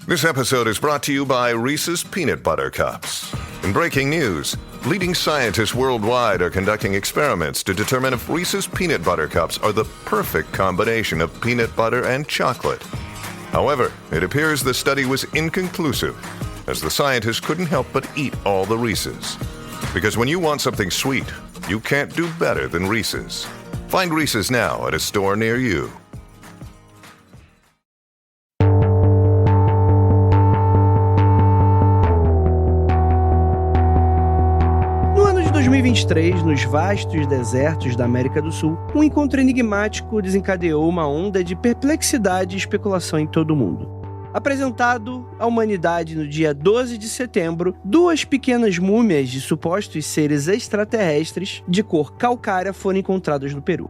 This episode is brought to you by Reese's Peanut Butter Cups. In breaking news, leading scientists worldwide are conducting experiments to determine if Reese's Peanut Butter Cups are the perfect combination of peanut butter and chocolate. However, it appears the study was inconclusive, as the scientists couldn't help but eat all the Reese's. Because when you want something sweet, you can't do better than Reese's. Find Reese's now at a store near you. Em 2023, nos vastos desertos da América do Sul, um encontro enigmático desencadeou uma onda de perplexidade e especulação em todo o mundo. Apresentado à humanidade no dia 12 de setembro, duas pequenas múmias de supostos seres extraterrestres de cor calcária foram encontradas no Peru.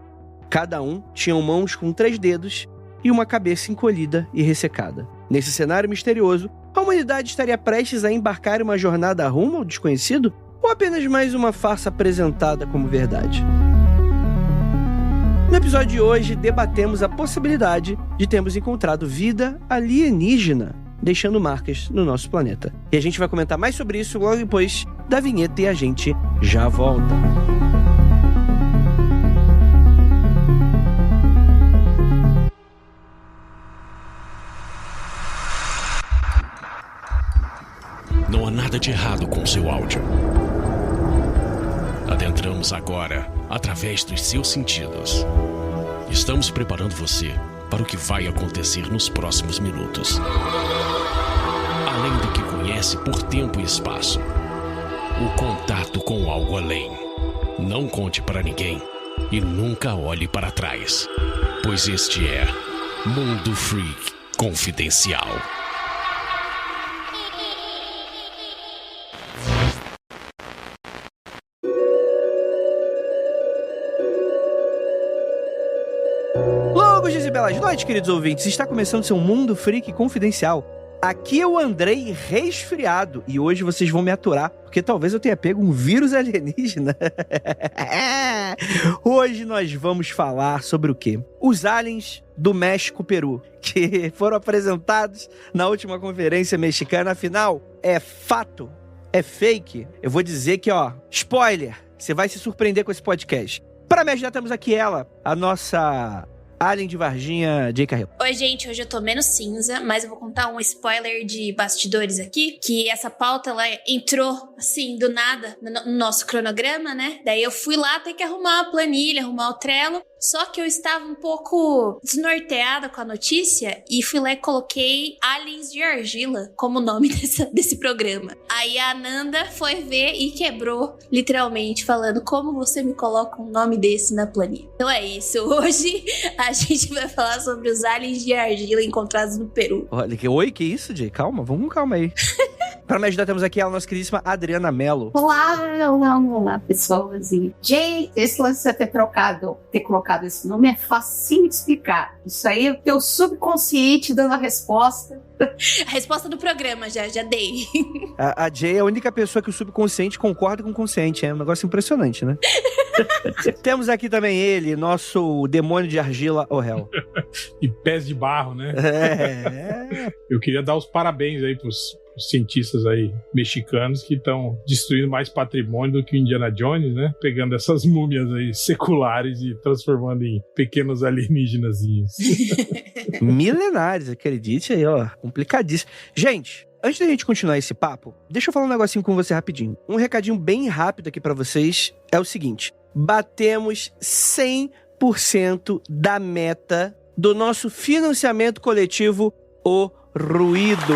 Cada um tinha mãos com 3 dedos e uma cabeça encolhida e ressecada. Nesse cenário misterioso, a humanidade estaria prestes a embarcar em uma jornada rumo ao desconhecido? Ou apenas mais uma farsa apresentada como verdade? No episódio de hoje, debatemos a possibilidade de termos encontrado vida alienígena, deixando marcas no nosso planeta. E a gente vai comentar mais sobre isso logo depois da vinheta e a gente já volta. Não há nada de errado com seu áudio. Adentramos agora através dos seus sentidos. Estamos preparando você para o que vai acontecer nos próximos minutos. Além do que conhece por tempo e espaço, o contato com algo além. Não conte para ninguém e nunca olhe para trás, pois este é Mundo Freak Confidencial. Belas noites, queridos ouvintes. Está começando seu Mundo Freak Confidencial. Aqui é o Andrei resfriado e hoje vocês vão me aturar, porque talvez eu tenha pego um vírus alienígena. Hoje nós vamos falar sobre o quê? Os aliens do México-Peru, que foram apresentados na última conferência mexicana. Afinal, é fato? É fake? Eu vou dizer que, spoiler, você vai se surpreender com esse podcast. Para me ajudar, temos aqui ela, a nossa Alien de Varginha, J. Carril. Oi, gente, hoje eu tô menos cinza, mas eu vou contar um spoiler de bastidores aqui, que essa pauta, ela entrou, assim, do nada, no nosso cronograma, né? Daí eu fui lá ter que arrumar a planilha, arrumar o Trello, só que eu estava um pouco desnorteada com a notícia e fui lá e coloquei Aliens de Argila como nome desse programa. Aí a Ananda foi ver e quebrou, literalmente, falando como você me coloca um nome desse na planilha. Então é isso, hoje a gente vai falar sobre os aliens de argila encontrados no Peru. Olha, que isso, Jay? Calma, vamos com calma aí. Para me ajudar, temos aqui a nossa queridíssima Adriana Mello. Olá, pessoas. Jay, esse lance de ter colocado esse nome é facinho de explicar. Isso aí é o teu subconsciente dando a resposta. A resposta do programa, já dei. A Jay é a única pessoa que o subconsciente concorda com o consciente. É um negócio impressionante, né? Temos aqui também ele, nosso demônio de argila, Orel. E pés de barro, né? É. Eu queria dar os parabéns aí pros cientistas aí mexicanos que estão destruindo mais patrimônio do que o Indiana Jones, né? Pegando essas múmias aí seculares e transformando em pequenos alienígenazinhos. Milenares, acredite aí, complicadíssimo. Gente, antes da gente continuar esse papo, deixa eu falar um negocinho com você rapidinho. Um recadinho bem rápido aqui pra vocês é o seguinte: batemos 100% da meta do nosso financiamento coletivo, O Ruído.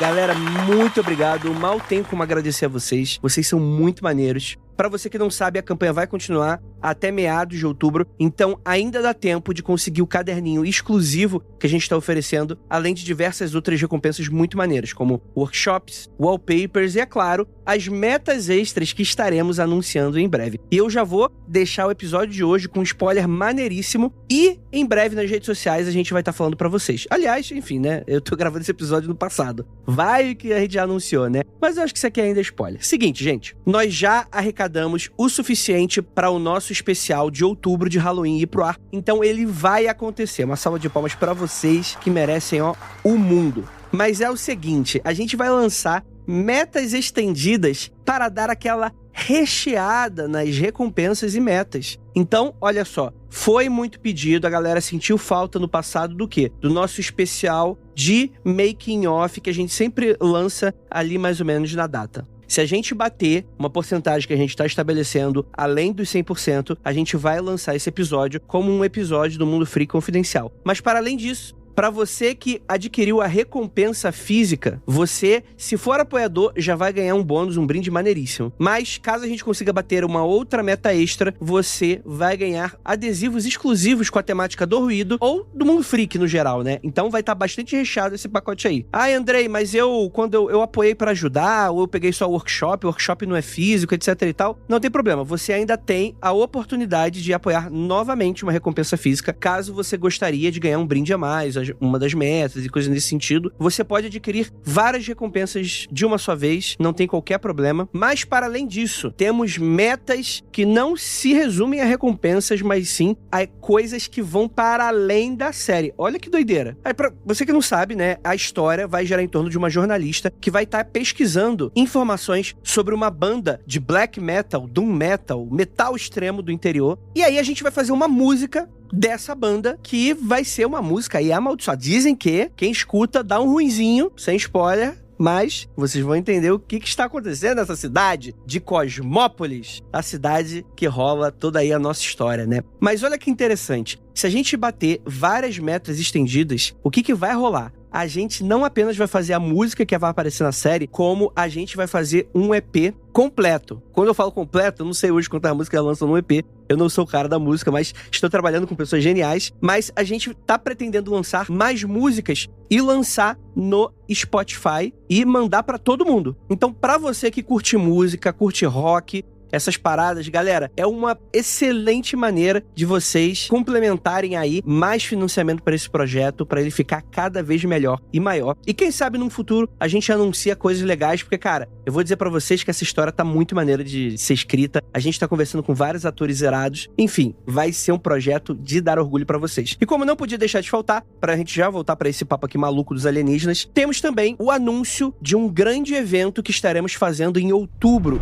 Galera, muito obrigado. Mal tenho como agradecer a vocês. Vocês são muito maneiros. Para você que não sabe, a campanha vai continuar até meados de outubro, então ainda dá tempo de conseguir o caderninho exclusivo que a gente está oferecendo, além de diversas outras recompensas muito maneiras, como workshops, wallpapers e, é claro, as metas extras que estaremos anunciando em breve. E eu já vou deixar o episódio de hoje com um spoiler maneiríssimo e em breve nas redes sociais a gente vai estar falando para vocês. Aliás, enfim, né, eu tô gravando esse episódio no passado. Vai que a gente já anunciou, né? Mas eu acho que isso aqui ainda é spoiler. Seguinte, gente, nós já arrecadamos o suficiente para o nosso especial de outubro de Halloween ir pro ar. Então ele vai acontecer. Uma salva de palmas para vocês que merecem, o mundo. Mas é o seguinte, a gente vai lançar metas estendidas para dar aquela recheada nas recompensas e metas. Então, olha só, foi muito pedido, a galera sentiu falta no passado do quê? Do nosso especial de making off que a gente sempre lança ali mais ou menos na data. Se a gente bater uma porcentagem que a gente está estabelecendo além dos 100%, a gente vai lançar esse episódio como um episódio do Mundo Freak Confidencial. Mas para além disso, para você que adquiriu a recompensa física, você, se for apoiador, já vai ganhar um bônus, um brinde maneiríssimo. Mas, caso a gente consiga bater uma outra meta extra, você vai ganhar adesivos exclusivos com a temática do ruído ou do Mundo Freak no geral, né? Então vai estar bastante recheado esse pacote aí. Ai, Andrei, mas quando eu apoiei para ajudar, ou eu peguei só o workshop não é físico, etc e tal, não tem problema. Você ainda tem a oportunidade de apoiar novamente uma recompensa física, caso você gostaria de ganhar um brinde a mais, uma das metas e coisas nesse sentido. Você pode adquirir várias recompensas de uma só vez, não tem qualquer problema. Mas, para além disso, temos metas que não se resumem a recompensas, mas sim a coisas que vão para além da série. Olha que doideira. Aí, pra você que não sabe, né, a história vai girar em torno de uma jornalista que vai estar pesquisando informações sobre uma banda de black metal, doom metal, metal extremo do interior. E aí a gente vai fazer uma música dessa banda, que vai ser uma música aí amaldiçoada. Dizem que quem escuta dá um ruinzinho, sem spoiler, mas vocês vão entender o que está acontecendo nessa cidade de Cosmópolis, a cidade que rola toda aí a nossa história, né? Mas olha que interessante, se a gente bater várias metas estendidas, o que vai rolar? A gente não apenas vai fazer a música que vai aparecer na série, como a gente vai fazer um EP completo. Quando eu falo completo, eu não sei hoje quantas músicas lançam no EP, eu não sou o cara da música, mas estou trabalhando com pessoas geniais, mas a gente tá pretendendo lançar mais músicas e lançar no Spotify e mandar pra todo mundo. Então, pra você que curte música, curte rock, essas paradas, galera, é uma excelente maneira de vocês complementarem aí mais financiamento para esse projeto, para ele ficar cada vez melhor e maior. E quem sabe no futuro a gente anuncia coisas legais, porque, cara, eu vou dizer pra vocês que essa história tá muito maneira de ser escrita. A gente tá conversando com vários atores zerados. Enfim, vai ser um projeto de dar orgulho pra vocês. E como não podia deixar de faltar, pra gente já voltar pra esse papo aqui maluco dos alienígenas, temos também o anúncio de um grande evento que estaremos fazendo em outubro.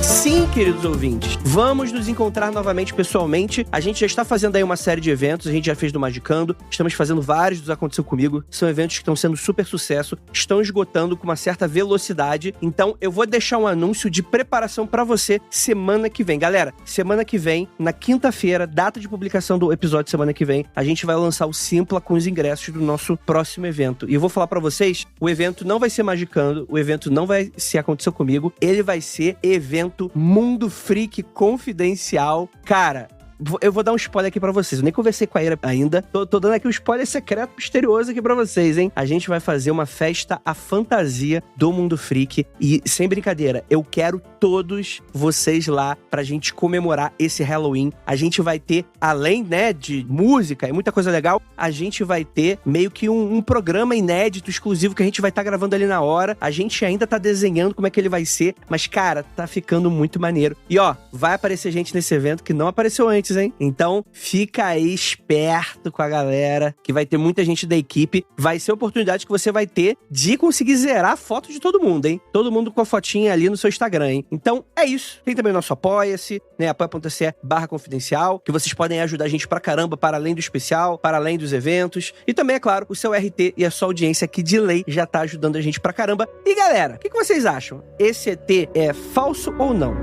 Sim, queridos ouvintes, vamos nos encontrar novamente pessoalmente. A gente já está fazendo aí uma série de eventos, a gente já fez do Magicando, estamos fazendo vários dos Aconteceu Comigo. São eventos que estão sendo super sucesso, estão esgotando com uma certa velocidade. Então eu vou deixar um anúncio de preparação para você semana que vem. Galera, semana que vem, na quinta-feira, data de publicação do episódio semana que vem, a gente vai lançar o Simpla com os ingressos do nosso próximo evento. E eu vou falar para vocês, o evento não vai ser Magicando, o evento não vai ser Aconteceu Comigo, ele vai ser evento Mundo Freak Confidencial. Cara, eu vou dar um spoiler aqui pra vocês. Eu nem conversei com a Ira ainda. Tô dando aqui um spoiler secreto misterioso aqui pra vocês, hein? A gente vai fazer uma festa à fantasia do Mundo Freak. E, sem brincadeira, eu quero todos vocês lá pra gente comemorar esse Halloween. A gente vai ter, além, né, de música e muita coisa legal, a gente vai ter meio que um programa inédito, exclusivo, que a gente vai estar gravando ali na hora. A gente ainda tá desenhando como é que ele vai ser. Mas, cara, tá ficando muito maneiro. E, ó, vai aparecer gente nesse evento que não apareceu antes, hein? Então, fica aí esperto com a galera, que vai ter muita gente da equipe. Vai ser a oportunidade que você vai ter de conseguir zerar a foto de todo mundo, hein? Todo mundo com a fotinha ali no seu Instagram, hein? Então, é isso. Tem também o nosso Apoia-se, né? apoia.se/confidencial, que vocês podem ajudar a gente pra caramba, para além do especial, para além dos eventos. E também, é claro, o seu RT e a sua audiência, que de lei já tá ajudando a gente pra caramba. E, galera, o que vocês acham? Esse ET é falso ou não?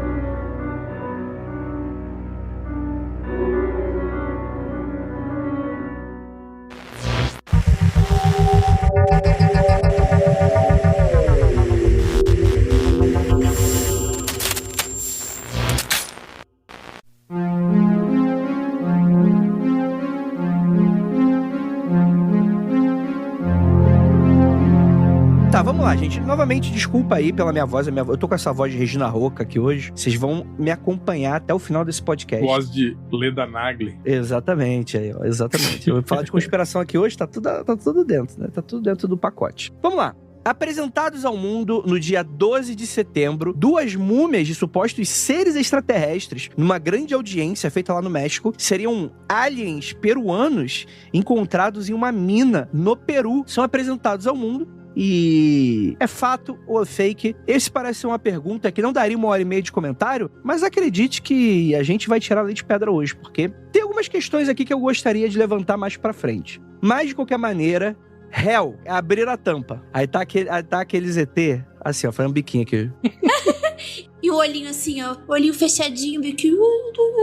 Tá, vamos lá, gente. Novamente, desculpa aí pela minha voz. Eu tô com essa voz de Regina Rocca aqui hoje. Vocês vão me acompanhar até o final desse podcast. Voz de Leda Nagli. Exatamente, aí, ó, exatamente. Eu vou falar de conspiração aqui hoje, tá tudo dentro, né? Tá tudo dentro do pacote. Vamos lá. Apresentados ao mundo no dia 12 de setembro, 2 múmias de supostos seres extraterrestres, numa grande audiência feita lá no México, seriam aliens peruanos encontrados em uma mina no Peru. São apresentados ao mundo. E é fato ou é fake? Esse parece ser uma pergunta que não daria 1h30 de comentário, mas acredite que a gente vai tirar leite de pedra hoje, porque tem algumas questões aqui que eu gostaria de levantar mais pra frente. Mas, de qualquer maneira, hell, é abrir a tampa. Aí tá aquele ZT, assim, ó, fazendo um biquinho aqui. E o olhinho assim, ó, olhinho fechadinho, biquinho.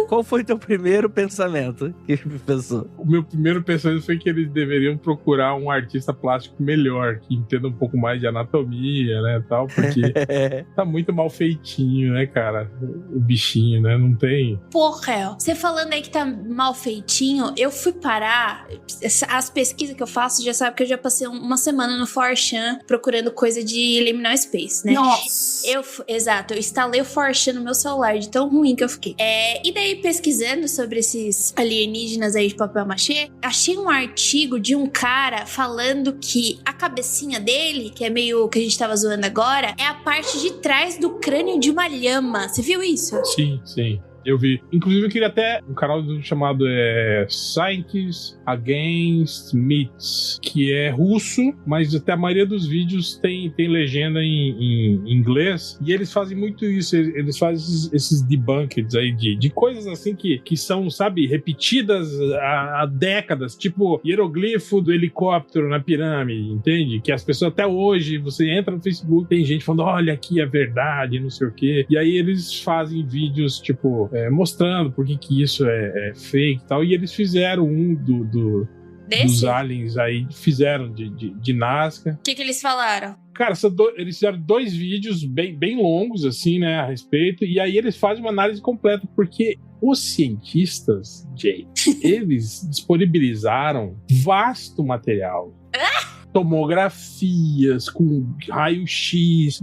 Qual foi o teu primeiro pensamento que pensou? O meu primeiro pensamento foi que eles deveriam procurar um artista plástico melhor, que entenda um pouco mais de anatomia, né, tal, porque tá muito mal feitinho, né, cara, o bichinho, né, não tem... Porra, você falando aí que tá mal feitinho, eu fui parar, as pesquisas que eu faço, já sabe que eu já passei uma semana no 4chan procurando coisa de Liminal Space, né? Nossa! Exato, eu instalei o 4chan no meu celular, de tão ruim que eu fiquei. E daí, pesquisando sobre esses alienígenas aí de papel machê, achei um artigo de um cara falando que a cabecinha dele, que é meio que a gente tava zoando agora, é a parte de trás do crânio de uma lhama. Você viu isso? Sim, sim. Eu vi. Inclusive, eu queria até um canal chamado Scientists Against Myths, que é russo, mas até a maioria dos vídeos tem legenda em inglês. E eles fazem muito isso. Eles fazem esses debunkeds aí de coisas assim que são, sabe, repetidas há décadas. Tipo, hieroglifo do helicóptero na pirâmide, entende? Que as pessoas até hoje, você entra no Facebook, tem gente falando, olha aqui é verdade, não sei o quê. E aí eles fazem vídeos, tipo... mostrando por que isso é fake e tal, e eles fizeram um dos aliens aí, fizeram de Nazca. O que eles falaram? Cara, eles fizeram 2 vídeos bem longos, assim, né, a respeito, e aí eles fazem uma análise completa, porque os cientistas, Jay, eles disponibilizaram vasto material. Tomografias, com raio-x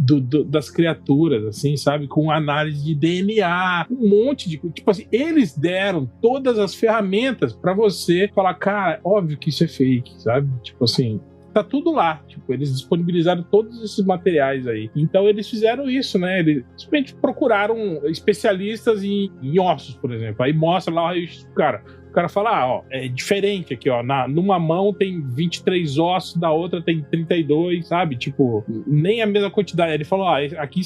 das criaturas, assim, sabe? Com análise de DNA, um monte de coisa. Tipo assim, eles deram todas as ferramentas pra você falar, cara, óbvio que isso é fake, sabe? Tipo assim, tá tudo lá. Tipo, eles disponibilizaram todos esses materiais aí. Então, eles fizeram isso, né? Eles simplesmente procuraram especialistas em ossos, por exemplo. Aí mostra lá o raio-x do cara. O cara fala, ó, é diferente aqui, ó, numa mão tem 23 ossos, da outra tem 32, sabe? Tipo, nem a mesma quantidade. Ele falou, aqui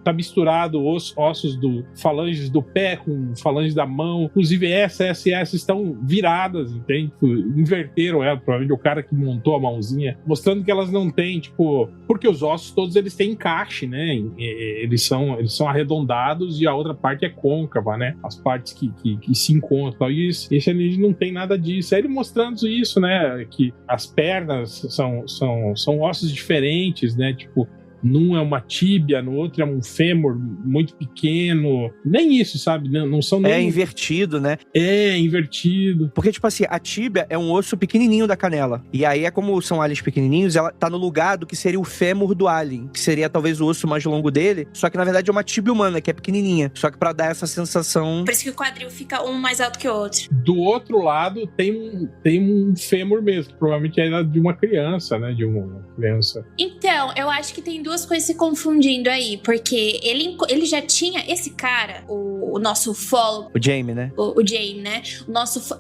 tá misturado os ossos falanges do pé com falanges da mão, inclusive essa estão viradas, entende? Inverteram ela, provavelmente o cara que montou a mãozinha, mostrando que elas não têm, tipo, porque os ossos todos eles têm encaixe, né? Eles são arredondados e a outra parte é côncava, né? As partes que se encontram, e isso. Esse alienígena não tem nada disso. Aí ele mostrando isso, né? Que as pernas são ossos diferentes, né? Tipo, num é uma tíbia, no outro é um fêmur muito pequeno. Nem isso, sabe? Não são nem... É invertido, né? É, invertido. Porque, tipo assim, a tíbia é um osso pequenininho da canela. E aí, é como são aliens pequenininhos, ela tá no lugar do que seria o fêmur do alien. Que seria, talvez, o osso mais longo dele. Só que, na verdade, é uma tíbia humana, que é pequenininha. Só que pra dar essa sensação... Por isso que o quadril fica um mais alto que o outro. Do outro lado, tem um fêmur mesmo. Que provavelmente é de uma criança, né? De uma criança. Então, eu acho que tem duas coisas se confundindo aí, porque ele já tinha esse cara, o nosso ufólogo. O Jaime, né? O Jaime, né?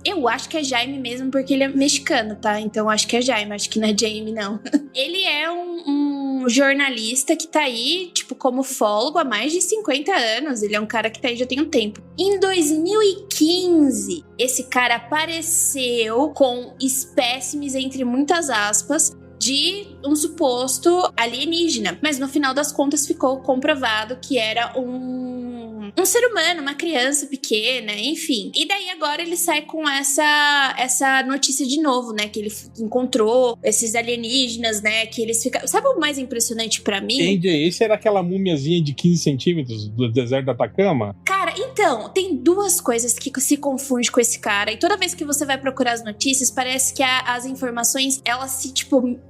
Eu acho que é Jaime mesmo, porque ele é mexicano, tá? Então eu acho que é Jaime, acho que não é Jaime, não. Ele é um jornalista que tá aí, tipo, como ufólogo há mais de 50 anos. Ele é um cara que tá aí já tem um tempo. Em 2015, esse cara apareceu com espécimes, entre muitas aspas, de um suposto alienígena. Mas no final das contas ficou comprovado que era um ser humano, uma criança pequena, enfim. E daí agora ele sai com essa notícia de novo, né? Que ele encontrou esses alienígenas, né? Que eles ficam... Sabe o mais impressionante pra mim? Esse era aquela múmiazinha de 15 centímetros do deserto do Atacama? Cara, então, Então, tem duas coisas que se confundem com esse cara. E toda vez que você vai procurar as notícias, parece que as informações, elas se,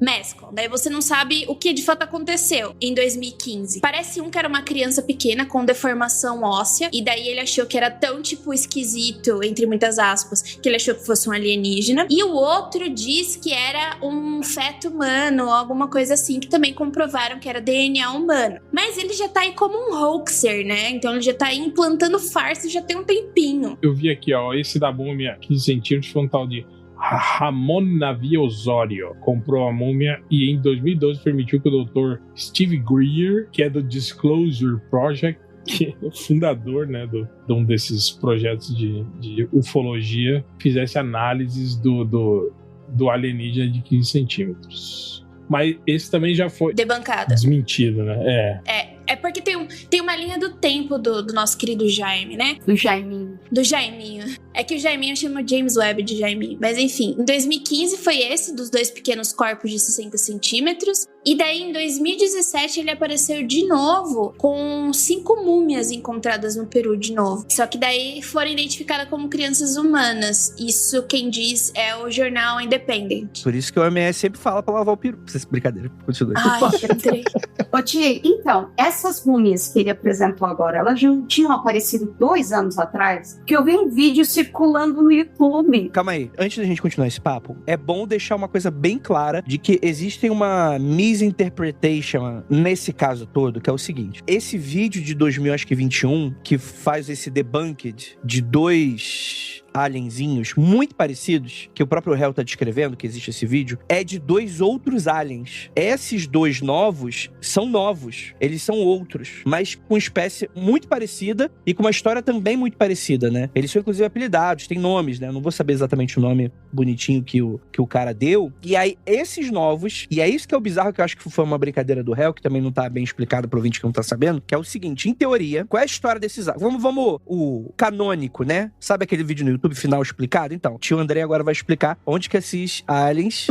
mesclam. Daí você não sabe o que de fato aconteceu em 2015. Parece que era uma criança pequena com deformação óssea. E daí ele achou que era tão, esquisito, entre muitas aspas, que ele achou que fosse um alienígena. E o outro diz que era um feto humano, alguma coisa assim, que também comprovaram que era DNA humano. Mas ele já tá aí como um hoaxer, né? Então ele já tá aí implantando farsa já tem um tempinho. Eu vi aqui, esse da múmia 15 centímetros foi um tal de Ramon Navi Osório. Comprou a múmia e em 2012 permitiu que o Dr. Steve Greer, que é do Disclosure Project, que é o fundador, né, de um desses projetos de ufologia, fizesse análises do alienígena de 15 centímetros. Mas esse também já foi debancado, desmentido, né? É porque tem uma linha do tempo do nosso querido Jaime, né? Do Jaiminho. É que o Jaiminho chama James Webb de Jaiminho. Mas enfim, em 2015 foi esse, dos 2 pequenos corpos de 60 centímetros. E daí, em 2017, ele apareceu de novo com 5 múmias encontradas no Peru de novo. Só que daí foram identificadas como crianças humanas. Isso quem diz é o jornal Independent. Por isso que o OMS sempre fala pra lavar o peru. Essa brincadeira, continua. Ai, entrei. Ô, Tia, então, essas múmias que ele apresentou agora, elas já tinham aparecido 2 anos atrás? Porque eu vi um vídeo circulando no YouTube. Calma aí, antes da gente continuar esse papo, é bom deixar uma coisa bem clara de que existe uma misinterpretation nesse caso todo, que é o seguinte. Esse vídeo de 2021, que faz esse debunked de 2 alienzinhos muito parecidos, que o próprio réu tá descrevendo, que existe esse vídeo, é de 2 outros aliens. Esses 2 novos são novos. Eles são outros, mas com espécie muito parecida e com uma história também muito parecida, né? Eles são, inclusive, apelidados, têm nomes, né? Eu não vou saber exatamente o nome bonitinho que o cara deu. E aí, esses novos, e é isso que é o bizarro, que eu acho que foi uma brincadeira do réu, que também não tá bem explicado pro ouvinte que não tá sabendo, que é o seguinte, em teoria, qual é a história desses aliens? Vamos o canônico, né? Sabe aquele vídeo no YouTube final explicado? Então, o tio André agora vai explicar onde que esses aliens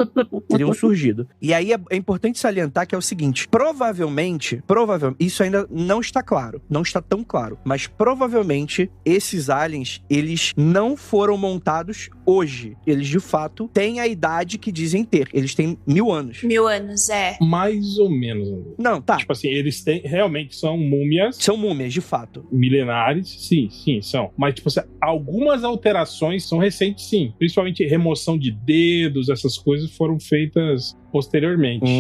teriam surgido. E aí é importante salientar que é o seguinte, provavelmente, isso ainda não está claro, não está tão claro, mas provavelmente esses aliens, eles não foram montados hoje. Eles, de fato, têm a idade que dizem ter. Eles têm 1000 anos. 1000 anos, é. Mais ou menos, André. Não, tá. Tipo assim, eles realmente são múmias. São múmias, de fato. Milenares, sim, são. Mas, tipo assim, algumas alterações são recentes, sim. Principalmente remoção de dedos, essas coisas foram feitas posteriormente.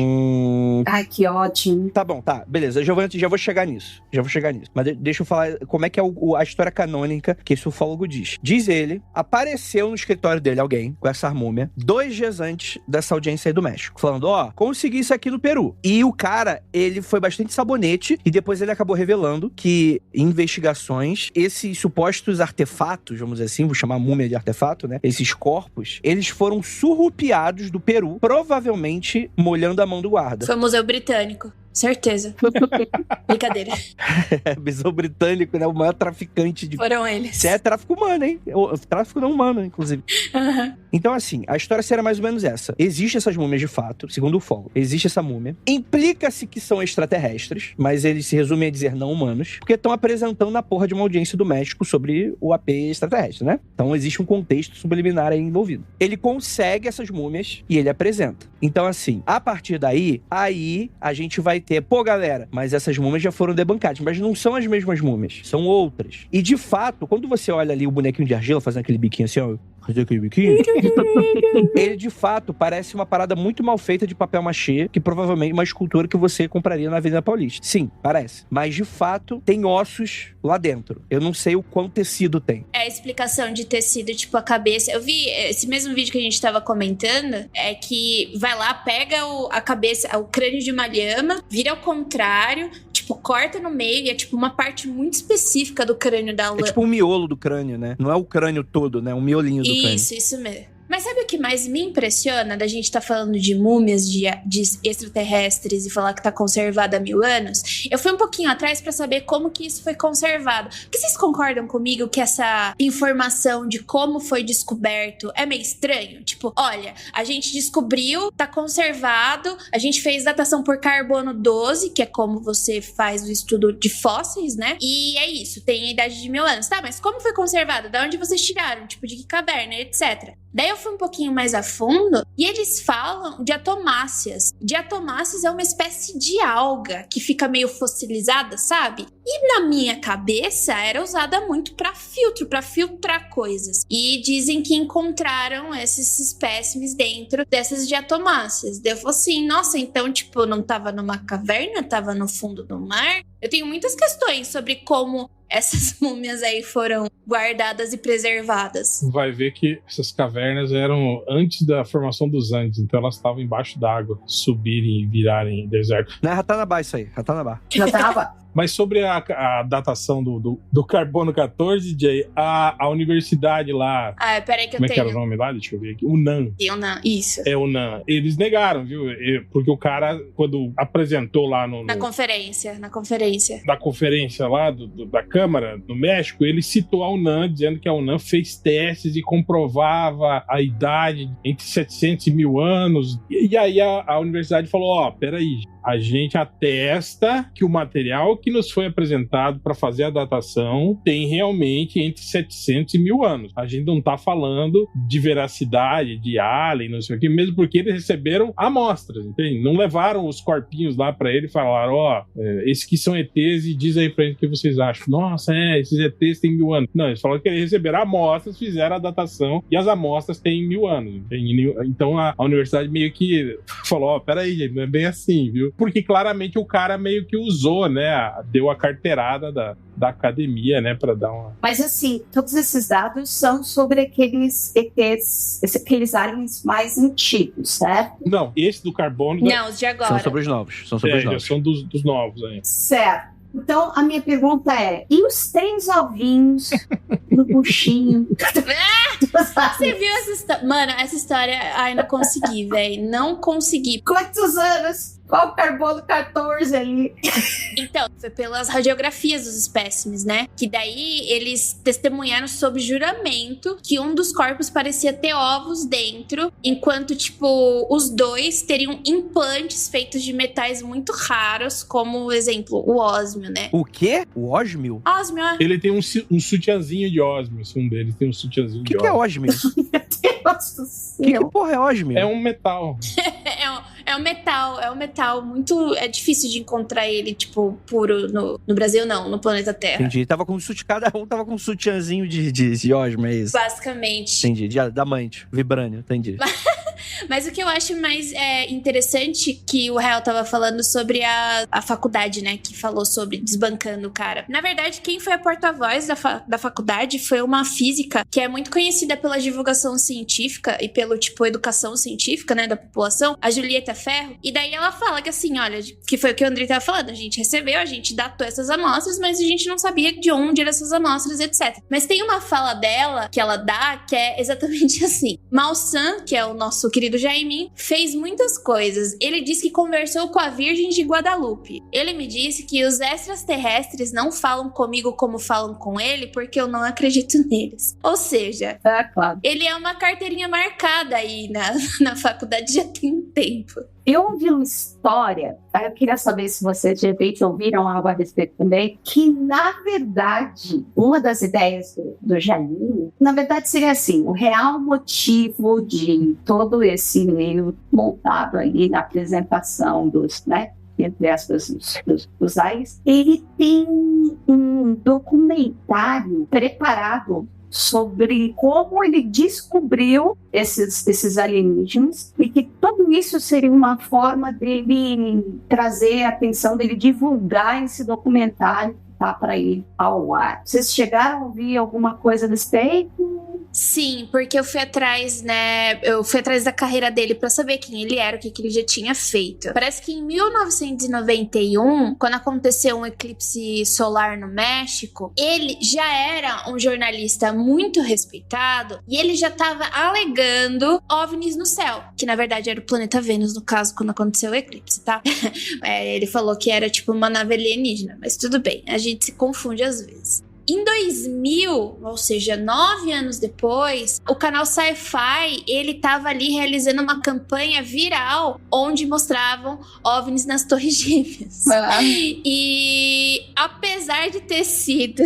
Ai, que ótimo. Tá bom, tá, beleza. Eu já vou chegar nisso. Mas deixa eu falar como é que é a história canônica que esse ufólogo diz. Diz ele, apareceu no escritório dele alguém com essa múmia 2 dias antes dessa audiência aí do México, falando, consegui isso aqui no Peru. E o cara, ele foi bastante sabonete e depois ele acabou revelando que em investigações, esses supostos artefatos, vamos dizer assim, vou chamar a múmia de artefato, né? Esses corpos, eles foram surrupiados do Peru, provavelmente molhando a mão do guarda. Foi o Museu Britânico. Certeza. Brincadeira. Museu Britânico, né? O maior traficante de... Foram eles. Isso é tráfico humano, hein? Tráfico não humano, inclusive. Uhum. Então, assim, a história será mais ou menos essa. Existem essas múmias de fato, segundo o ufólogo. Existe essa múmia. Implica-se que são extraterrestres, mas eles se resumem a dizer não humanos, porque estão apresentando na porra de uma audiência do México sobre o AP extraterrestre, né? Então, existe um contexto subliminar aí envolvido. Ele consegue essas múmias e ele apresenta. Então, assim, a partir daí, a gente vai ter, galera, mas essas múmias já foram debancadas, mas não são as mesmas múmias, são outras. E, de fato, quando você olha ali o bonequinho de argila fazendo aquele biquinho assim, fazer aquele biquinho, ele, de fato, parece uma parada muito mal feita de papel machê, que provavelmente é uma escultura que você compraria na Avenida Paulista. Sim, parece. Mas, de fato, tem ossos lá dentro. Eu não sei o quão tecido tem. É a explicação de tecido, tipo, a cabeça. Eu vi esse mesmo vídeo que a gente tava comentando, é que vai lá, pega a cabeça, o crânio de uma lhama, vira ao contrário, tipo, corta no meio e é tipo uma parte muito específica do crânio da lã. É tipo um miolo do crânio, né? Não é o crânio todo, né? Um miolinho do crânio. Isso mesmo. Mas sabe o que mais me impressiona da gente estar falando de múmias de extraterrestres e falar que tá conservada há 1000 anos? Eu fui um pouquinho atrás pra saber como que isso foi conservado. Porque vocês concordam comigo que essa informação de como foi descoberto é meio estranho? Tipo, olha, a gente descobriu, tá conservado, a gente fez datação por carbono 12, que é como você faz o estudo de fósseis, né? E é isso, tem a idade de 1000 anos. Tá, mas como foi conservado? Da onde vocês tiraram? Tipo, de que caverna, etc. Daí eu fui um pouquinho mais a fundo e eles falam de atomáceas. Diatomáceas é uma espécie de alga que fica meio fossilizada, sabe? E na minha cabeça era usada muito pra filtro, pra filtrar coisas. E dizem que encontraram esses espécimes dentro dessas diatomáceas. Daí eu falei assim, nossa, então tipo, não tava numa caverna, tava no fundo do mar? Eu tenho muitas questões sobre como essas múmias aí foram guardadas e preservadas. Vai ver que essas cavernas eram antes da formação dos Andes, então elas estavam embaixo d'água, subirem e virarem deserto. Não é Ratanabá isso aí, Ratanabá. Mas sobre a datação do carbono 14, Jay, a universidade lá... Ah, peraí que eu tenho. Como é que era o nome lá? Deixa eu ver aqui. UNAM. Isso. É UNAM. Eles negaram, viu? Porque o cara, quando apresentou lá Na conferência. da conferência lá da Câmara no México, ele citou a UNAM, dizendo que a UNAM fez testes e comprovava a idade entre 700 e 1000 anos. E aí a universidade falou, peraí, a gente atesta que o material que nos foi apresentado para fazer a datação tem realmente entre 700 e 1000 anos. A gente não tá falando de veracidade, de alien, não sei o que, mesmo porque eles receberam amostras, entende? Não levaram os corpinhos lá para ele e falaram, esses que são ETs e diz aí pra gente o que vocês acham. Nossa, esses ETs têm 1000 anos. Não, eles falaram que eles receberam amostras, fizeram a datação e as amostras têm 1000 anos. Entende? Então a universidade meio que falou, peraí, gente, não é bem assim, viu? Porque claramente o cara meio que usou, né? Deu a carteirada da academia, né? Pra dar uma... Mas assim, todos esses dados são sobre aqueles ETs, aqueles aliens mais antigos, certo? Não, esse do carbono... Não, os de agora. São sobre os novos. São dos novos aí. Certo. Então, a minha pergunta é, e os 3 ovinhos no buchinho? Você viu essa história? Mano, essa história, não consegui, velho. Não consegui. Quantos anos? Qual o carbono 14 ali? Então, foi pelas radiografias dos espécimes, né? Que daí eles testemunharam sob juramento que um dos corpos parecia ter ovos dentro, enquanto, tipo, os dois teriam implantes feitos de metais muito raros, como, exemplo, o ósmio, né? O quê? O ósmio? Ósmio, Ele tem um sutiãzinho de ósmio, um deles tem um sutiãzinho de ósmio. O que é ósmio? Deus do céu. Que porra é ósmio? É um metal. É um metal muito... É difícil de encontrar ele, tipo, puro no Brasil, não, no planeta Terra. Entendi. Cada um tava com um sutiãzinho de ósmio, é isso? Basicamente. Entendi. De adamante, vibrânio, entendi. Mas o que eu acho mais interessante que o Rael tava falando sobre a faculdade, né? Que falou sobre desbancando o cara. Na verdade, quem foi a porta-voz da faculdade foi uma física que é muito conhecida pela divulgação científica e pelo, tipo, educação científica, né? Da população, a Julieta Ferro. E daí ela fala que assim, olha, que foi o que o André tava falando, a gente recebeu, a gente datou essas amostras, mas a gente não sabia de onde eram essas amostras, etc. Mas tem uma fala dela que ela dá que é exatamente assim. Malsan, que é o nosso querido Jaiminho, fez muitas coisas. Ele disse que conversou com a Virgem de Guadalupe. Ele me disse que os extraterrestres não falam comigo como falam com ele porque eu não acredito neles. Ou seja, claro. Ele é uma carteirinha marcada aí na faculdade já tem um tempo. Eu ouvi uma história, eu queria saber se vocês de repente ouviram algo a respeito também, que na verdade, uma das ideias do Jaiminho, na verdade seria assim, o real motivo de todo esse meio montado aí na apresentação dos, né, entre aspas, dos aliens, ele tem um documentário preparado sobre como ele descobriu esses alienígenas e que tudo isso seria uma forma dele trazer a atenção, dele divulgar esse documentário tá para ir ao ar. Vocês chegaram a ouvir alguma coisa a respeito? Sim, porque eu fui atrás, né? Eu fui atrás da carreira dele pra saber quem ele era, o que ele já tinha feito. Parece que em 1991, quando aconteceu um eclipse solar no México, ele já era um jornalista muito respeitado e ele já tava alegando OVNIs no céu, que na verdade era o planeta Vênus, no caso, quando aconteceu o eclipse, tá? Ele falou que era tipo uma nave alienígena, mas tudo bem, a gente se confunde às vezes. Em 2000, ou seja, 9 anos depois, o canal Sci-Fi, ele tava ali realizando uma campanha viral onde mostravam OVNIs nas Torres Gêmeas. E apesar de ter sido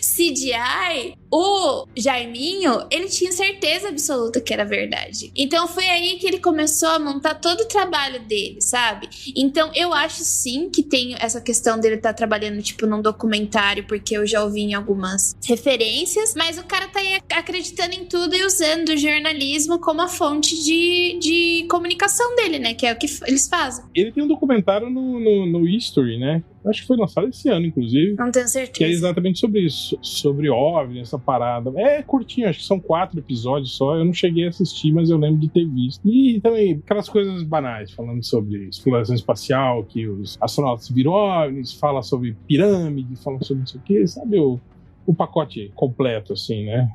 CGI, o Jaiminho, ele tinha certeza absoluta que era verdade. Então foi aí que ele começou a montar todo o trabalho dele, sabe? Então eu acho sim que tem essa questão dele estar trabalhando tipo num documentário, porque eu já ouvi em algumas referências, mas o cara tá aí acreditando em tudo e usando o jornalismo como a fonte de comunicação dele, né? Que é o que eles fazem. Ele tem um documentário no History, né? Acho que foi lançado esse ano, inclusive. Não tenho certeza. Que é exatamente sobre isso. Sobre OVNI, essa parada. É curtinho, acho que são 4 episódios só. Eu não cheguei a assistir, mas eu lembro de ter visto. E também aquelas coisas banais, falando sobre exploração espacial, que os astronautas viram OVNIs, fala sobre pirâmide, fala sobre não sei o quê, sabe? O pacote completo, assim, né?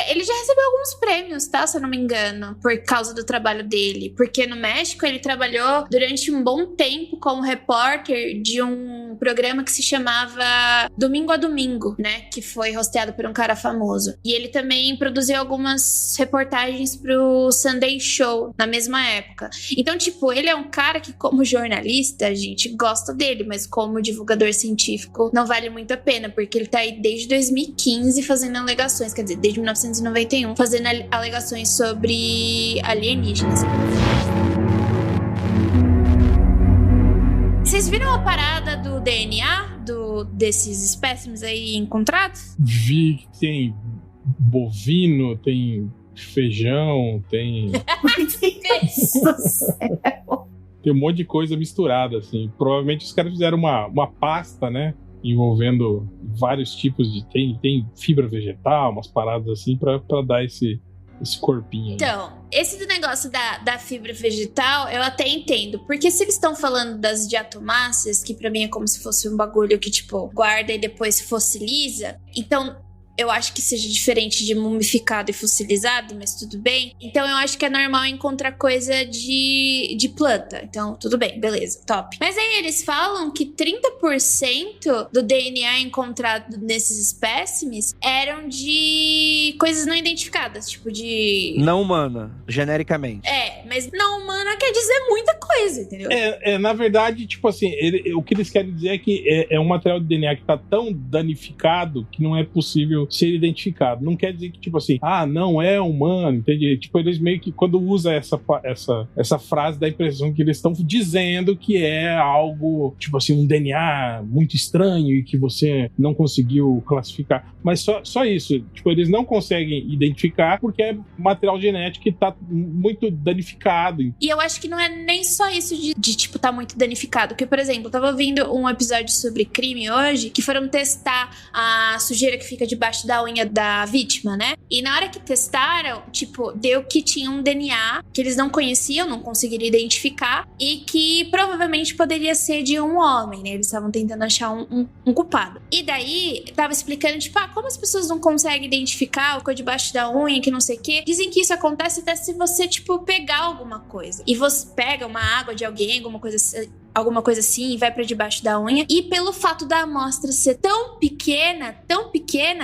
Ele já recebeu alguns prêmios, tá? Se eu não me engano, por causa do trabalho dele. Porque no México ele trabalhou durante um bom tempo como repórter de um programa que se chamava Domingo a Domingo, né? Que foi hosteado por um cara famoso. E ele também produziu algumas reportagens pro Sunday Show na mesma época. Então, tipo, ele é um cara que, como jornalista, a gente gosta dele, mas como divulgador científico, não vale muito a pena, porque ele tá aí desde 2015 fazendo alegações, quer dizer, desde 1991, fazendo alegações sobre alienígenas. Vocês viram a parada do DNA desses espécimes aí encontrados? Vi que tem bovino, tem feijão, tem um monte de coisa misturada, assim. Provavelmente os caras fizeram uma pasta, né? Envolvendo vários tipos de... Tem fibra vegetal, umas paradas assim, pra dar esse corpinho aí. Então, esse do negócio da fibra vegetal, eu até entendo. Porque se eles estão falando das diatomáceas, que pra mim é como se fosse um bagulho que, tipo, guarda e depois se fossiliza. Então, eu acho que seja diferente de mumificado e fossilizado, mas tudo bem. Então eu acho que é normal encontrar coisa de planta. Então, tudo bem, beleza, top. Mas aí eles falam que 30% do DNA encontrado nesses espécimes eram de coisas não identificadas, tipo de... Não humana, genericamente. Mas não humana quer dizer muita coisa, entendeu? Na verdade, tipo assim, o que eles querem dizer é que é um material de DNA que tá tão danificado que não é possível ser identificado. Não quer dizer que, tipo assim, não é humano, entende? Tipo, eles meio que, quando usa essa frase, dá a impressão que eles estão dizendo que é algo, tipo assim, um DNA muito estranho e que você não conseguiu classificar. Mas só isso. Tipo, eles não conseguem identificar porque é material genético que tá muito danificado. E eu acho que não é nem só isso de tipo, tá muito danificado. Porque, por exemplo, eu tava ouvindo um episódio sobre crime hoje, que foram testar a sujeira que fica debaixo da unha da vítima, né? E na hora que testaram, tipo, deu que tinha um DNA que eles não conheciam, não conseguiram identificar, e que provavelmente poderia ser de um homem, né? Eles estavam tentando achar um culpado. E daí, tava explicando, tipo, como as pessoas não conseguem identificar o que ficou debaixo da unha, que não sei o quê. Dizem que isso acontece até se você, tipo, pegar alguma coisa. E você pega uma água de alguém, alguma coisa assim, e vai pra debaixo da unha. E pelo fato da amostra ser tão pequena,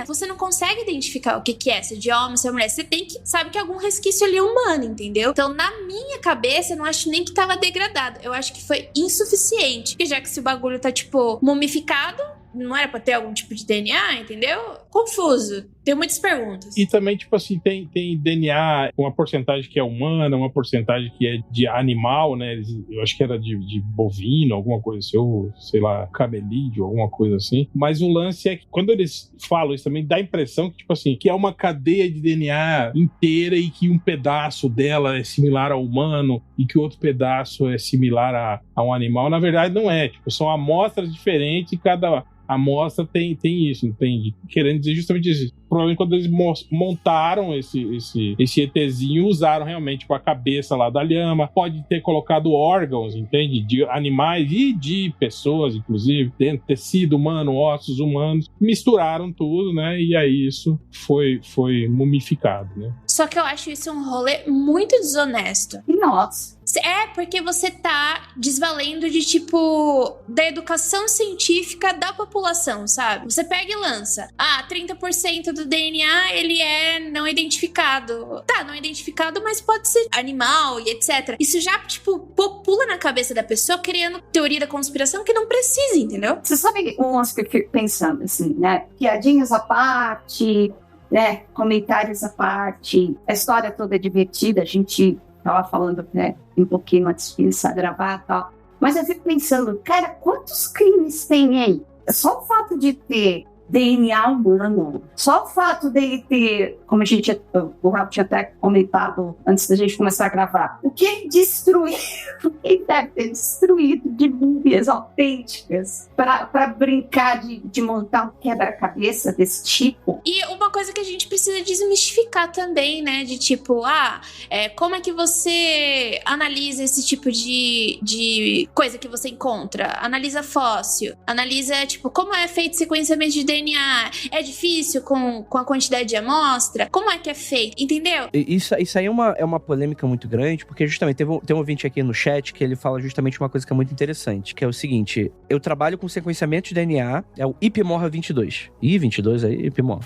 você não consegue identificar o que é, se é de homem, se é mulher. Você tem que sabe que é algum resquício ali humano, entendeu? Então, na minha cabeça, eu não acho nem que tava degradado. Eu acho que foi insuficiente. Porque já que se o bagulho tá, tipo, mumificado, não era pra ter algum tipo de DNA, entendeu? Confuso. Tenho muitas perguntas. E também, tipo assim, tem DNA, uma porcentagem que é humana, uma porcentagem que é de animal, né? Eu acho que era de bovino, alguma coisa assim, ou, sei lá, camelídeo, alguma coisa assim. Mas o lance é que, quando eles falam isso também, dá a impressão que, tipo assim, que é uma cadeia de DNA inteira e que um pedaço dela é similar ao humano e que o outro pedaço é similar a um animal. Na verdade, não é. Tipo, são amostras diferentes e cada amostra tem isso, entende? Querendo dizer justamente isso. Provavelmente quando eles montaram esse ETzinho, usaram realmente tipo, a cabeça lá da lhama, pode ter colocado órgãos, entende? De animais e de pessoas, inclusive, dentro tecido humano, ossos humanos, misturaram tudo, né? E aí isso foi mumificado, né? Só que eu acho isso um rolê muito desonesto. Nossa. É, porque você tá desvalendo de, tipo, da educação científica da população, sabe? Você pega e lança. 30% do DNA, ele é não identificado. Tá, não identificado, mas pode ser animal e etc. Isso já, tipo, popula na cabeça da pessoa, criando teoria da conspiração que não precisa, entendeu? Você sabe umas que eu fico pensando, assim, né? Piadinhas à parte, né? Comentários à parte. A história toda é divertida, a gente tava falando, né, um pouquinho antes de começar a gravar e tal. Mas eu fico pensando, cara, quantos crimes tem aí? Só o fato de ter DNA humano, só o fato dele ter, como o Raul tinha até comentado antes da gente começar a gravar, o que ele destruiu, ele deve ter destruído de múmias autênticas para brincar de montar um quebra-cabeça desse tipo. E uma coisa que a gente precisa desmistificar também, né, de tipo, como é que você analisa esse tipo de coisa que você encontra? Analisa fóssil, analisa, tipo, como é feito sequenciamento de DNA, é difícil com a quantidade de amostra? Como é que é feito? Entendeu? Isso aí é uma polêmica muito grande, porque justamente tem um ouvinte aqui no chat que ele fala justamente uma coisa que é muito interessante, que é o seguinte: eu trabalho com sequenciamento de DNA, é o IPMORRA 22. 22 aí, IPMORRA.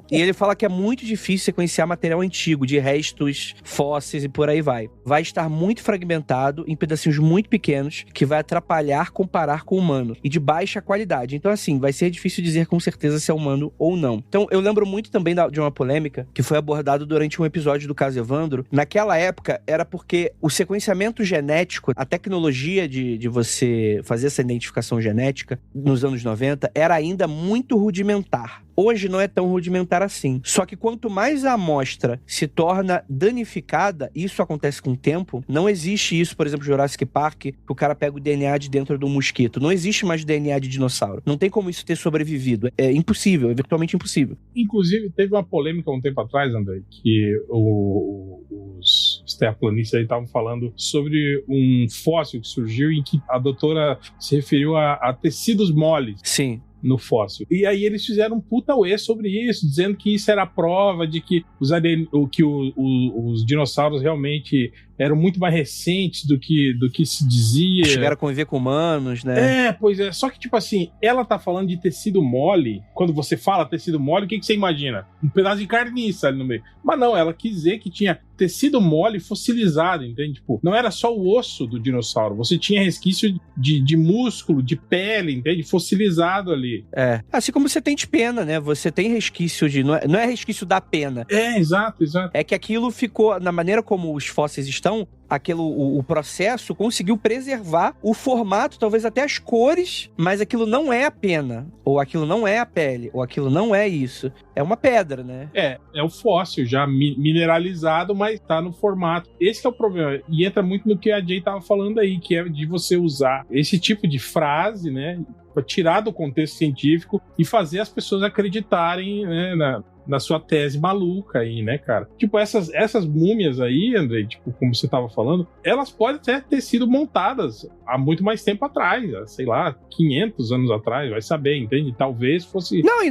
E ele fala que é muito difícil sequenciar material antigo, de restos, fósseis e por aí vai. Vai estar muito fragmentado, em pedacinhos muito pequenos, que vai atrapalhar comparar com o humano, e de baixa qualidade. Então, assim, vai ser difícil dizer com certeza se é humano ou não. Então, eu lembro muito também de uma polêmica que foi abordada durante um episódio do caso Evandro. Naquela época, era porque o sequenciamento genético, a tecnologia de você fazer essa identificação genética, nos anos 90, era ainda muito rudimentar. Hoje não é tão rudimentar assim. Só que quanto mais a amostra se torna danificada, isso acontece com o tempo, não existe isso, por exemplo, Jurassic Park, que o cara pega o DNA de dentro de um mosquito. Não existe mais DNA de dinossauro. Não tem como isso ter sobrevivido. É impossível, é virtualmente impossível. Inclusive, teve uma polêmica um tempo atrás, André, que os terraplanistas aí estavam falando sobre um fóssil que surgiu em que a doutora se referiu a tecidos moles. Sim. No fóssil. E aí eles fizeram um puta uê sobre isso, dizendo que isso era a prova de que os dinossauros realmente eram muito mais recentes do que se dizia. Chegaram a conviver com humanos, né? Pois é. Só que, tipo assim, ela tá falando de tecido mole. Quando você fala tecido mole, o que você imagina? Um pedaço de carniça ali no meio. Mas não, ela quis dizer que tinha tecido mole fossilizado, entende? Tipo, não era só o osso do dinossauro. Você tinha resquício de músculo, de pele, entende? Fossilizado ali. Assim como você tem de pena, né? Você tem resquício de... Não é resquício da pena. Exato. É que aquilo ficou... Na maneira como os fósseis estão, o processo conseguiu preservar o formato, talvez até as cores, mas aquilo não é a pena, ou aquilo não é a pele, ou aquilo não é isso. É uma pedra, né? É o fóssil já mineralizado, mas tá no formato. Esse que é o problema. E entra muito no que a Jay tava falando aí, que é de você usar esse tipo de frase, né, pra tirar do contexto científico e fazer as pessoas acreditarem, né, na sua tese maluca aí, né, cara? Tipo, essas múmias aí, Andrei, tipo, como você tava falando, elas podem até ter sido montadas há muito mais tempo atrás, sei lá, 500 anos atrás, vai saber, entende? Talvez fosse... Não, e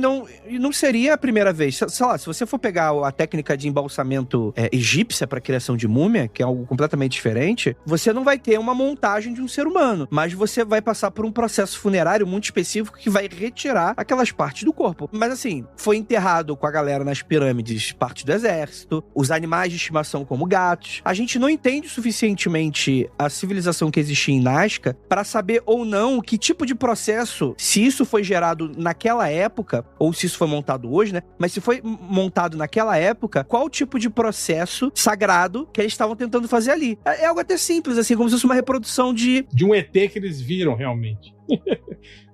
não seria a primeira vez. Sei lá, se você for pegar a técnica de embalsamento egípcia para criação de múmia, que é algo completamente diferente, você não vai ter uma montagem de um ser humano, mas você vai passar por um processo funerário muito específico que vai retirar aquelas partes do corpo. Mas assim, foi enterrado com a galera nas pirâmides, parte do exército, os animais de estimação como gatos. A gente não entende suficientemente a civilização que existia em Nazca para saber ou não que tipo de processo, se isso foi gerado naquela época, ou se isso foi montado hoje, né? Mas se foi montado naquela época, qual tipo de processo sagrado que eles estavam tentando fazer ali. É algo até simples, assim, como se fosse uma reprodução de um ET que eles viram realmente.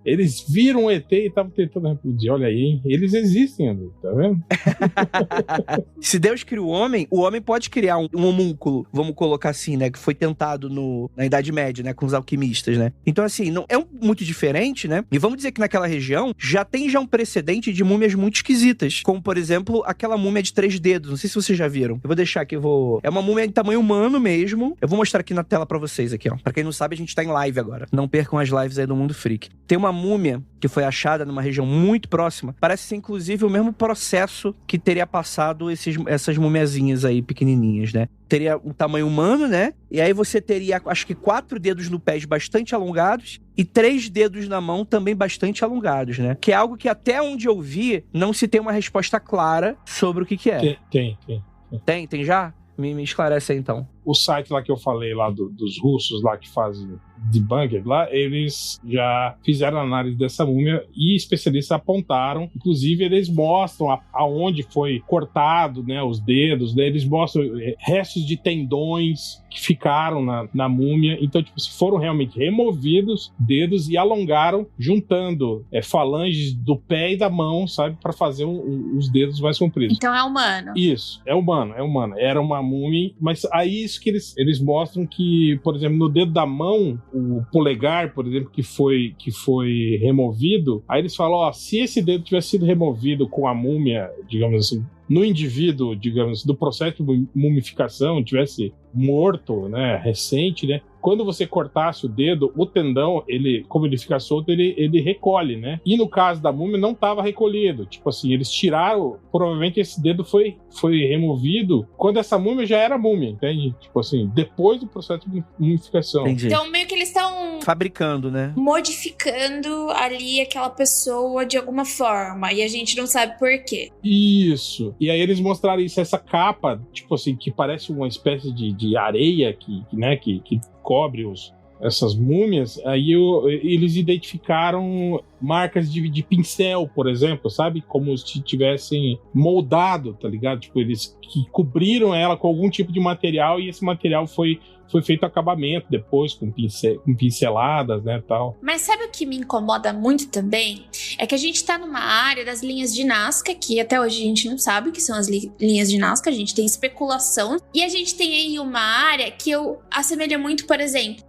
Eles viram o ET e estavam tentando reproduzir. Olha aí, hein? Eles existem, André, tá vendo? Se Deus cria o homem pode criar um homúnculo, vamos colocar assim, né? Que foi tentado na Idade Média, né? Com os alquimistas, né? Então, assim, não é muito diferente, né? E vamos dizer que naquela região já tem um precedente de múmias muito esquisitas. Como, por exemplo, aquela múmia de 3 dedos. Não sei se vocês já viram. Eu vou deixar aqui, É uma múmia de tamanho humano mesmo. Eu vou mostrar aqui na tela pra vocês, aqui, ó. Pra quem não sabe, a gente tá em live agora. Não percam as lives aí do Mundo Freak. Tem uma múmia que foi achada numa região muito próxima. Parece ser, inclusive, o mesmo processo que teria passado essas mumiazinhas aí, pequenininhas, né? Teria um tamanho humano, né? E aí você teria, acho que 4 dedos no pé bastante alongados e 3 dedos na mão também bastante alongados, né? Que é algo que até onde eu vi, não se tem uma resposta clara sobre o que é. Tem já? Me esclarece aí, então. O site lá que eu falei, lá dos russos lá que fazem debunker lá, eles já fizeram análise dessa múmia e especialistas apontaram, inclusive eles mostram aonde foi cortado, né, os dedos, né, eles mostram restos de tendões que ficaram na múmia. Então, tipo, se foram realmente removidos dedos e alongaram, juntando falanges do pé e da mão, sabe, para fazer os dedos mais compridos. Então é humano. Isso, é humano. Era uma múmia, mas aí isso que eles mostram que, por exemplo, no dedo da mão, o polegar, por exemplo, que foi removido, aí eles falam, ó, se esse dedo tivesse sido removido com a múmia, digamos assim, no indivíduo, digamos, do processo de mumificação, tivesse morto, né, recente, né, quando você cortasse o dedo, o tendão, como ele fica solto, ele recolhe, né? E no caso da múmia, não estava recolhido. Tipo assim, eles tiraram, provavelmente esse dedo foi removido quando essa múmia já era múmia, entende? Tipo assim, depois do processo de mumificação. Entendi. Então, meio que eles estão fabricando, né? Modificando ali aquela pessoa de alguma forma, e a gente não sabe por quê. Isso. E aí eles mostraram isso, essa capa, tipo assim, que parece uma espécie de areia que cobre essas múmias. Aí eles identificaram marcas de pincel, por exemplo, sabe? Como se tivessem moldado, tá ligado? Tipo, eles que cobriram ela com algum tipo de material e esse material foi feito acabamento depois, com pinceladas, né, tal. Mas sabe o que me incomoda muito também? É que a gente tá numa área das linhas de Nazca, que até hoje a gente não sabe o que são as linhas de Nazca, a gente tem especulação, e a gente tem aí uma área que eu assemelho muito, por exemplo,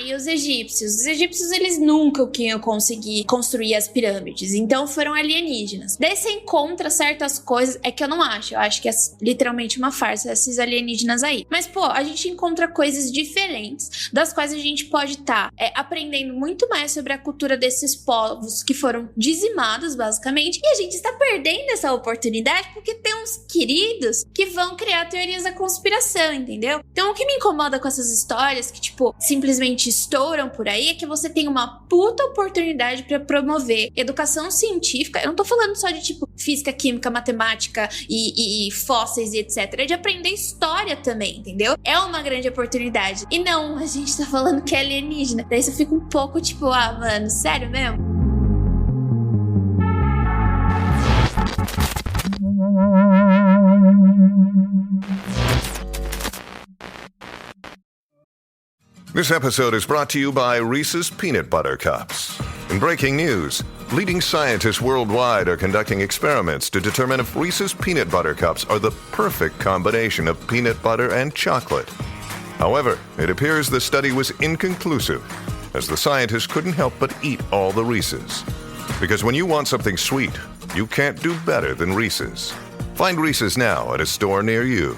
e os egípcios. Os egípcios, eles nunca iam conseguir construir as pirâmides, então foram alienígenas. Daí você encontra certas coisas, é que eu não acho, eu acho que é literalmente uma farsa esses alienígenas aí. Mas, pô, a gente encontra coisas diferentes, das quais a gente pode estar aprendendo muito mais sobre a cultura desses povos que foram dizimados, basicamente, e a gente está perdendo essa oportunidade porque tem uns queridos que vão criar teorias da conspiração, entendeu? Então, o que me incomoda com essas histórias que, tipo, simplesmente estouram por aí é que você tem uma puta oportunidade para promover educação científica. Eu não tô falando só de, tipo, física, química, matemática e fósseis e etc. É de aprender história também, entendeu? É uma grande oportunidade. E não, a gente tá falando que é alienígena. Daí você fica um pouco tipo, mano, sério mesmo? This episode is brought to you by Reese's Peanut Butter Cups. In breaking news, leading scientists worldwide are conducting experiments to determine if Reese's Peanut Butter Cups are the perfect combination of peanut butter and chocolate. However, it appears the study was inconclusive, as the scientists couldn't help but eat all the Reese's. Because when you want something sweet, you can't do better than Reese's. Find Reese's now at a store near you.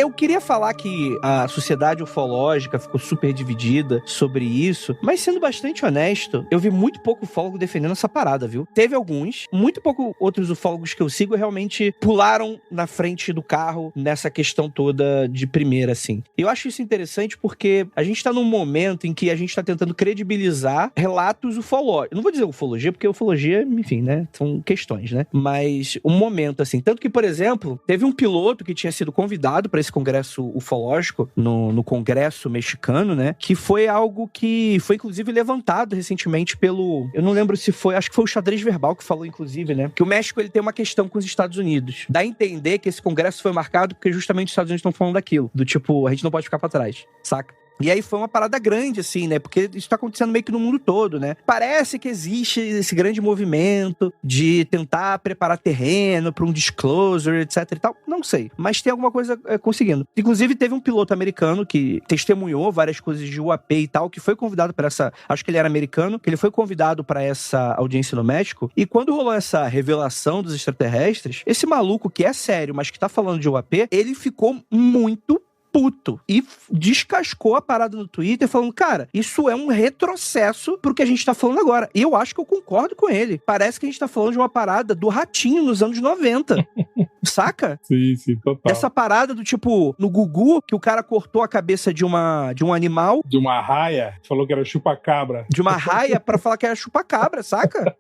Eu queria falar que a sociedade ufológica ficou super dividida sobre isso, mas sendo bastante honesto, eu vi muito pouco ufólogo defendendo essa parada, viu? Teve alguns, muito pouco outros ufólogos que eu sigo realmente pularam na frente do carro nessa questão toda de primeira, assim. Eu acho isso interessante porque a gente tá num momento em que a gente tá tentando credibilizar relatos ufológicos. Não vou dizer ufologia, porque ufologia, enfim, né? São questões, né? Mas um momento, assim. Tanto que, por exemplo, teve um piloto que tinha sido convidado para esse congresso congresso ufológico, no congresso mexicano, né? Que foi algo que foi, inclusive, levantado recentemente pelo... Eu não lembro se foi... Acho que foi o Xadrez Verbal que falou, inclusive, né? Que o México, ele tem uma questão com os Estados Unidos. Dá a entender que esse congresso foi marcado porque justamente os Estados Unidos estão falando daquilo. Do tipo, a gente não pode ficar pra trás, saca? E aí foi uma parada grande, assim, né? Porque isso tá acontecendo meio que no mundo todo, né? Parece que existe esse grande movimento de tentar preparar terreno para um disclosure, etc e tal. Não sei. Mas tem alguma coisa conseguindo. Inclusive, teve um piloto americano que testemunhou várias coisas de UAP e tal, que foi convidado para essa... Acho que ele era americano, que ele foi convidado para essa audiência no México. E quando rolou essa revelação dos extraterrestres, esse maluco que é sério, mas que tá falando de UAP, ele ficou muito puto e descascou a parada no Twitter falando, cara, isso é um retrocesso pro que a gente tá falando agora. E eu acho que eu concordo com ele. Parece que a gente tá falando de uma parada do Ratinho nos anos 90. Saca? Sim, total. Essa parada do tipo, no Gugu, que o cara cortou a cabeça de um animal. De uma raia, falou que era chupacabra. De uma raia pra falar que era chupacabra, saca?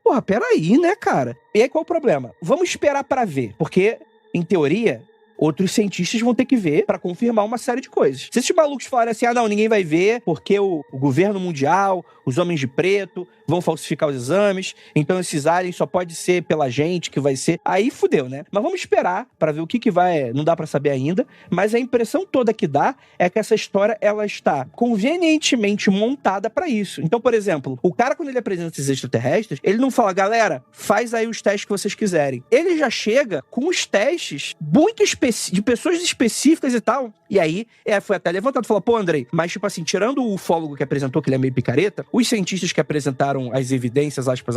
Porra, peraí, né, cara? E aí qual é o problema? Vamos esperar pra ver, porque, em teoria... outros cientistas vão ter que ver pra confirmar uma série de coisas. Se esses malucos falarem assim, não, ninguém vai ver, porque o governo mundial, os homens de preto, vão falsificar os exames, então esses aliens só pode ser pela gente que vai ser... Aí fudeu, né? Mas vamos esperar pra ver o que vai... Não dá pra saber ainda, mas a impressão toda que dá é que essa história, ela está convenientemente montada pra isso. Então, por exemplo, o cara, quando ele apresenta esses extraterrestres, ele não fala, galera, faz aí os testes que vocês quiserem. Ele já chega com os testes muito de pessoas específicas e tal. E aí, foi até levantado, falou, pô, Andrei, mas tipo assim, tirando o ufólogo que apresentou, que ele é meio picareta, os cientistas que apresentaram as evidências, aspas,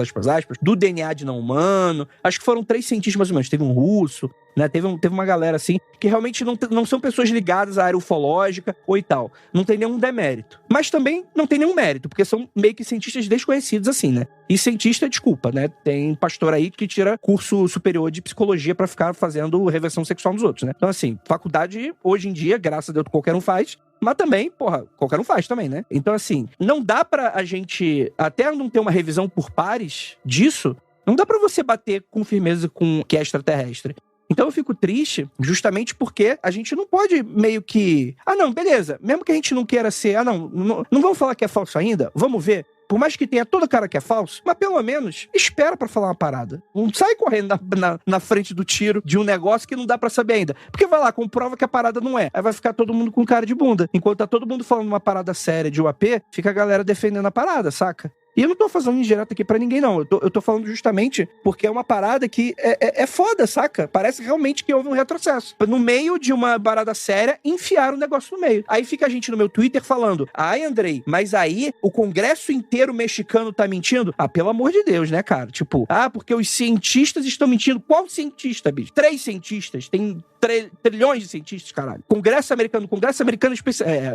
do DNA de não humano, acho que foram 3 cientistas mais ou menos, teve um russo, né, teve uma galera assim, que realmente não são pessoas ligadas à área ufológica ou e tal. Não tem nenhum demérito. Mas também não tem nenhum mérito, porque são meio que cientistas desconhecidos assim, né? E cientista, desculpa, né? Tem pastor aí que tira curso superior de psicologia pra ficar fazendo reversão sexual nos outros, né? Então assim, faculdade, hoje em dia, graças a Deus, qualquer um faz. Mas também, qualquer um faz também, né? Então assim, não dá pra a gente, até não ter uma revisão por pares disso, não dá pra você bater com firmeza com que é extraterrestre. Então eu fico triste justamente porque a gente não pode meio que... não, beleza, mesmo que a gente não queira ser... não vamos falar que é falso ainda? Vamos ver. Por mais que tenha toda cara que é falso, mas pelo menos espera pra falar uma parada. Não sai correndo na frente do tiro de um negócio que não dá pra saber ainda. Porque vai lá, comprova que a parada não é. Aí vai ficar todo mundo com cara de bunda. Enquanto tá todo mundo falando uma parada séria de UAP, fica a galera defendendo a parada, saca? E eu não tô fazendo indireta aqui pra ninguém, não. Eu tô falando justamente porque é uma parada que é foda, saca? Parece realmente que houve um retrocesso. No meio de uma parada séria, enfiaram o negócio no meio. Aí fica a gente no meu Twitter falando, Andrei, mas aí o Congresso inteiro mexicano tá mentindo? Pelo amor de Deus, né, cara? Tipo, porque os cientistas estão mentindo. Qual cientista, bicho? 3 cientistas. Tem trilhões de cientistas, caralho. Congresso americano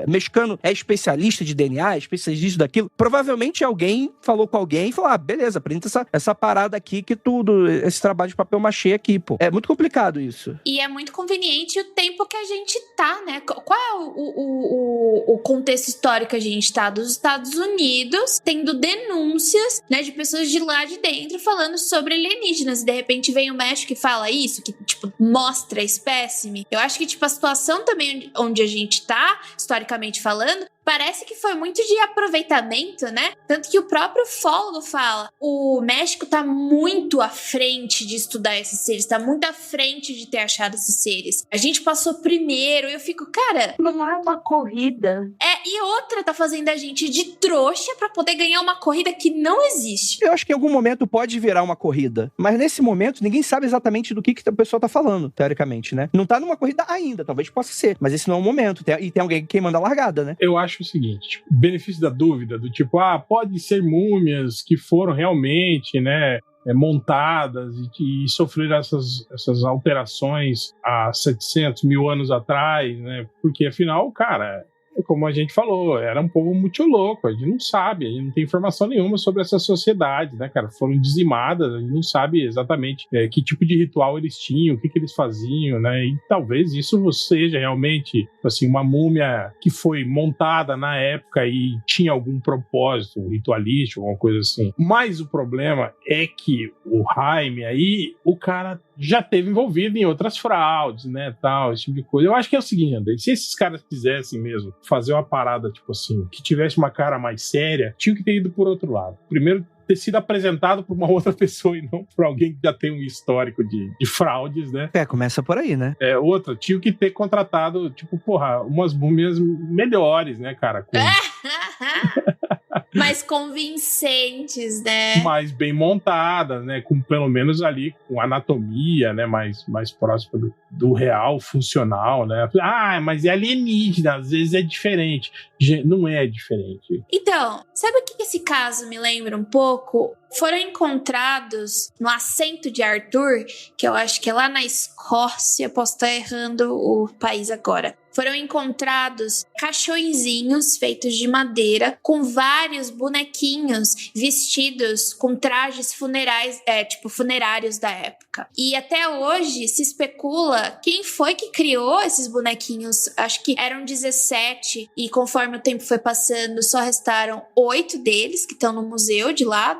mexicano é especialista de DNA, é especialista disso, daquilo. Provavelmente alguém falou com alguém e falou, beleza, apresenta essa parada aqui que tudo, esse trabalho de papel machê aqui, pô. É muito complicado isso. E é muito conveniente o tempo que a gente tá, né? Qual é o contexto histórico que a gente tá? Dos Estados Unidos, tendo denúncias, né, de pessoas de lá de dentro falando sobre alienígenas. E de repente vem o México e fala isso, que, tipo, mostra a espécime. Eu acho que, tipo, a situação também onde a gente tá, historicamente falando, parece que foi muito de aproveitamento, né? Tanto que o próprio ufólogo fala, o México tá muito à frente de estudar esses seres, tá muito à frente de ter achado esses seres. A gente passou primeiro, eu fico, cara... Não é uma corrida. E outra tá fazendo a gente de trouxa pra poder ganhar uma corrida que não existe. Eu acho que em algum momento pode virar uma corrida, mas nesse momento ninguém sabe exatamente do que a pessoa tá falando, teoricamente, né? Não tá numa corrida ainda, talvez possa ser, mas esse não é o momento, e tem alguém que manda a largada, né? Eu acho o seguinte, tipo, benefício da dúvida, do tipo, pode ser múmias que foram realmente, né, montadas e sofreram essas alterações há 700 mil anos atrás, né, porque afinal, cara... Como a gente falou, era um povo muito louco, a gente não sabe, a gente não tem informação nenhuma sobre essa sociedade, né, cara? Foram dizimadas, a gente não sabe exatamente que tipo de ritual eles tinham, o que eles faziam, né? E talvez isso seja realmente, assim, uma múmia que foi montada na época e tinha algum propósito ritualístico, alguma coisa assim. Mas o problema é que o Jaime aí, o cara já teve envolvido em outras fraudes, né, tal, esse tipo de coisa. Eu acho que é o seguinte, André, se esses caras quisessem mesmo fazer uma parada, tipo assim, que tivesse uma cara mais séria, tinha que ter ido por outro lado. Primeiro, ter sido apresentado por uma outra pessoa e não por alguém que já tem um histórico de fraudes, né? Começa por aí, né? Outra, tinha que ter contratado, tipo, umas múmias melhores, né, cara? Mais convincentes, né? Mais bem montadas, né? Com pelo menos ali com anatomia, né? Mais próxima do real, funcional, né? Mas é alienígena, às vezes é diferente. Não é diferente. Então, sabe o que esse caso me lembra um pouco? Foram encontrados no assento de Arthur, que eu acho que é lá na Escócia, posso estar errando o país agora. Foram encontrados caixõezinhos feitos de madeira com vários bonequinhos vestidos com trajes funerários da época. E até hoje se especula quem foi que criou esses bonequinhos. Acho que eram 17 e conforme o tempo foi passando só restaram 8 deles que estão no museu de lá,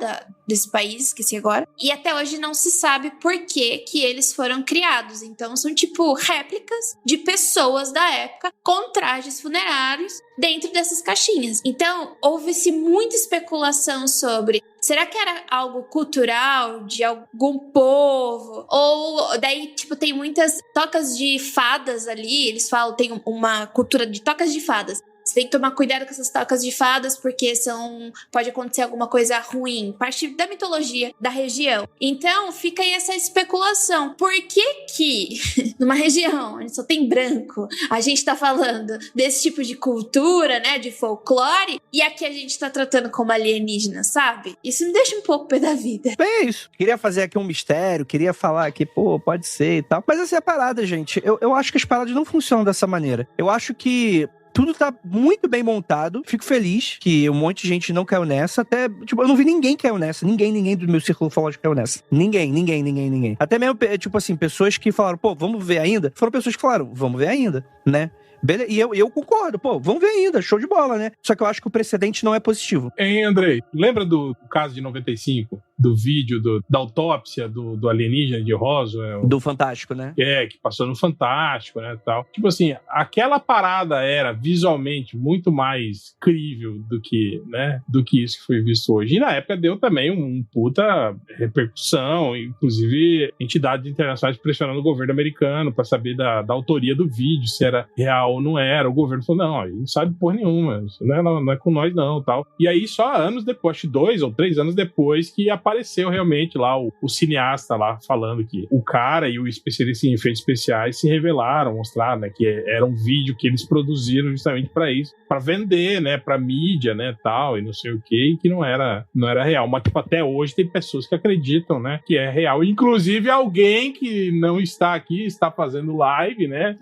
desse país, esqueci agora. E até hoje não se sabe por que eles foram criados. Então são tipo réplicas de pessoas da época com trajes funerários dentro dessas caixinhas. Então houve-se muita especulação sobre: será que era algo cultural de algum povo? Ou daí, tipo, tem muitas tocas de fadas ali. Eles falam, tem uma cultura de tocas de fadas. Você tem que tomar cuidado com essas tocas de fadas, porque pode acontecer alguma coisa ruim, parte da mitologia da região. Então, fica aí essa especulação. Por que numa região onde só tem branco, a gente tá falando desse tipo de cultura, né, de folclore, e aqui a gente tá tratando como alienígena, sabe? Isso me deixa um pouco pé da vida. É isso. Queria fazer aqui um mistério, queria falar que, pode ser e tal. Mas essa é a parada, gente. Eu acho que as paradas não funcionam dessa maneira. Eu acho que tudo tá muito bem montado. Fico feliz que um monte de gente não caiu nessa. Até, tipo, eu não vi ninguém que caiu nessa. Ninguém do meu círculo ufológico caiu nessa. Ninguém. Até mesmo, tipo assim, pessoas que falaram, vamos ver ainda. Foram pessoas que falaram, vamos ver ainda, né? Beleza. E eu concordo, vamos ver ainda, show de bola, né? Só que eu acho que o precedente não é positivo. Hein, Andrei? Lembra do caso de 95? Do vídeo da autópsia do alienígena de Roswell? Do Fantástico, né? Que passou no Fantástico, né, tal. Tipo assim, aquela parada era visualmente muito mais crível do que isso que foi visto hoje. E na época deu também um puta repercussão, inclusive entidades internacionais pressionando o governo americano pra saber da autoria do vídeo, se era real ou não era. O governo falou, não, ele não sabe porra nenhuma, isso não é com nós não, tal. E aí só anos depois, acho que 2 ou 3 anos depois, que apareceu realmente lá o cineasta lá falando que o cara e o especialista em efeitos especiais se revelaram, mostraram, né, que era um vídeo que eles produziram justamente para isso, para vender, né, para mídia, né, tal, e não sei o que, e que não era real. Mas tipo, até hoje tem pessoas que acreditam, né, que é real. Inclusive alguém que não está aqui, está fazendo live, né?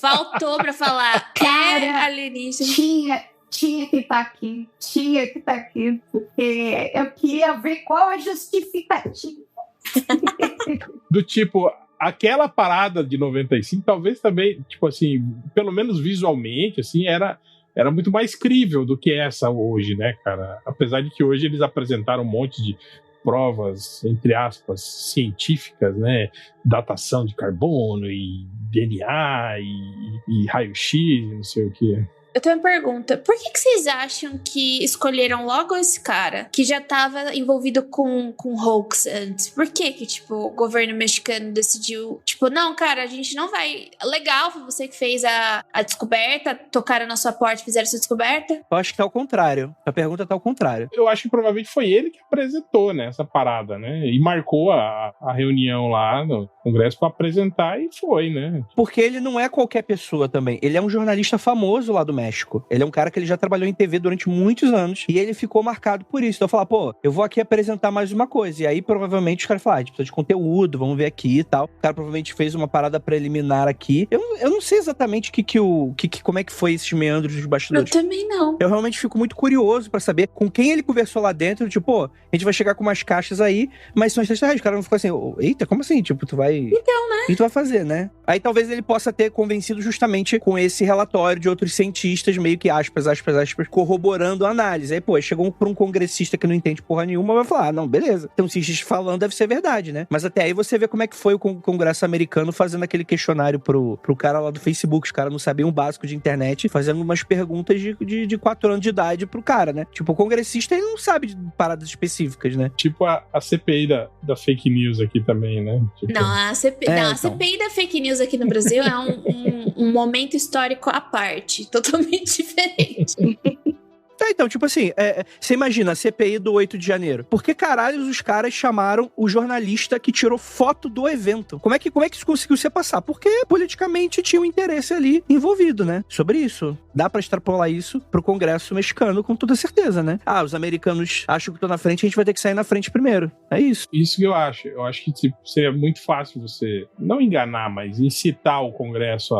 Faltou pra falar, cara, alienígena. Tinha que estar aqui, porque eu queria ver qual a justificativa. Do tipo, aquela parada de 95, talvez também, tipo assim, pelo menos visualmente, assim, era muito mais crível do que essa hoje, né, cara? Apesar de que hoje eles apresentaram um monte de provas, entre aspas, científicas, né? Datação de carbono e DNA e raio-x, não sei o que. Eu tenho uma pergunta. Por que vocês acham que escolheram logo esse cara, que já estava envolvido com hoax antes? Por que tipo, o governo mexicano decidiu, tipo, não, cara, a gente não vai... Legal, foi você que fez a descoberta, tocaram na sua porta e fizeram essa descoberta? Eu acho que tá ao contrário. A pergunta tá ao contrário. Eu acho que provavelmente foi ele que apresentou, né, essa parada, né? E marcou a reunião lá no Congresso para apresentar e foi, né? Porque ele não é qualquer pessoa também. Ele é um jornalista famoso lá do México. Ele é um cara que ele já trabalhou em TV durante muitos anos e ele ficou marcado por isso. Então eu falo, eu vou aqui apresentar mais uma coisa. E aí provavelmente os caras falam, a gente precisa de conteúdo, vamos ver aqui e tal. O cara provavelmente fez uma parada preliminar aqui. Eu não sei exatamente como é que foi esses meandros dos bastidores. Eu também não. Eu realmente fico muito curioso pra saber com quem ele conversou lá dentro. Tipo, a gente vai chegar com umas caixas aí, mas são extraterrestres. O cara não ficou assim, eita, como assim? Tipo, tu vai... Então, né? O que tu vai fazer, né? Aí talvez ele possa ter convencido justamente com esse relatório de outros cientistas cientistas meio que, aspas, corroborando a análise. Aí, pô, chegou pra um congressista que não entende porra nenhuma, vai falar, não, beleza. Tem um cientista falando, deve ser verdade, né? Mas até aí você vê como é que foi o Congresso americano fazendo aquele questionário pro cara lá do Facebook. Os caras não sabiam o básico de internet, fazendo umas perguntas de 4 anos de idade pro cara, né? Tipo, o congressista, ele não sabe de paradas específicas, né? Tipo a CPI da fake news aqui também, né? Tipo... Não, a CPI da fake news aqui no Brasil é um momento histórico à parte, totalmente diferente. Então, tipo assim, você imagina a CPI do 8 de janeiro. Por que caralhos os caras chamaram o jornalista que tirou foto do evento? Como é que isso conseguiu se passar? Porque politicamente tinha um interesse ali envolvido, né? Sobre isso. Dá pra extrapolar isso pro Congresso mexicano com toda certeza, né? Ah, os americanos acham que estão na frente, a gente vai ter que sair na frente primeiro. É isso. Isso que eu acho. Eu acho que seria muito fácil você não enganar, mas incitar o Congresso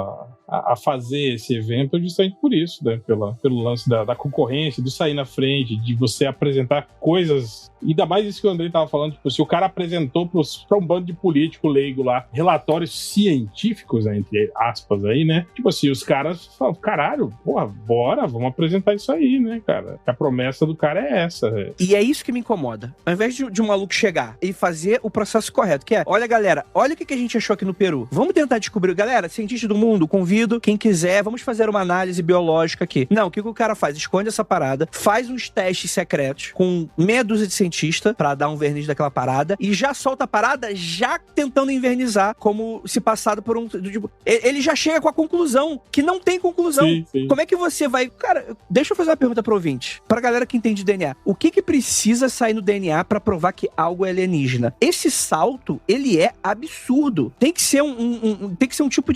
a fazer esse evento justamente por isso, né? Pelo lance da concorrência, de sair na frente, de você apresentar coisas. Ainda mais isso que o Andrei tava falando, tipo, se o cara apresentou pra um bando de político leigo lá, relatórios científicos, né, entre aspas aí, né? Tipo assim, os caras falam, caralho, porra, bora, vamos apresentar isso aí, né, cara? A promessa do cara é essa. E é isso que me incomoda. Ao invés de um maluco chegar e fazer o processo correto, que é, olha, galera, olha o que a gente achou aqui no Peru. Vamos tentar descobrir. Galera, cientista do mundo, convido quem quiser, vamos fazer uma análise biológica aqui. Não, o que o cara faz? Esconde essa parada, faz uns testes secretos com meia dúzia de cientistas pra dar um verniz daquela parada e já solta a parada já tentando invernizar como se passado por um... Tipo, ele já chega com a conclusão, que não tem conclusão. Sim. Como é que você vai... Cara, deixa eu fazer uma pergunta pro ouvinte. Pra galera que entende de DNA. O que precisa sair no DNA pra provar que algo é alienígena? Esse salto, ele é absurdo. Tem que ser um tipo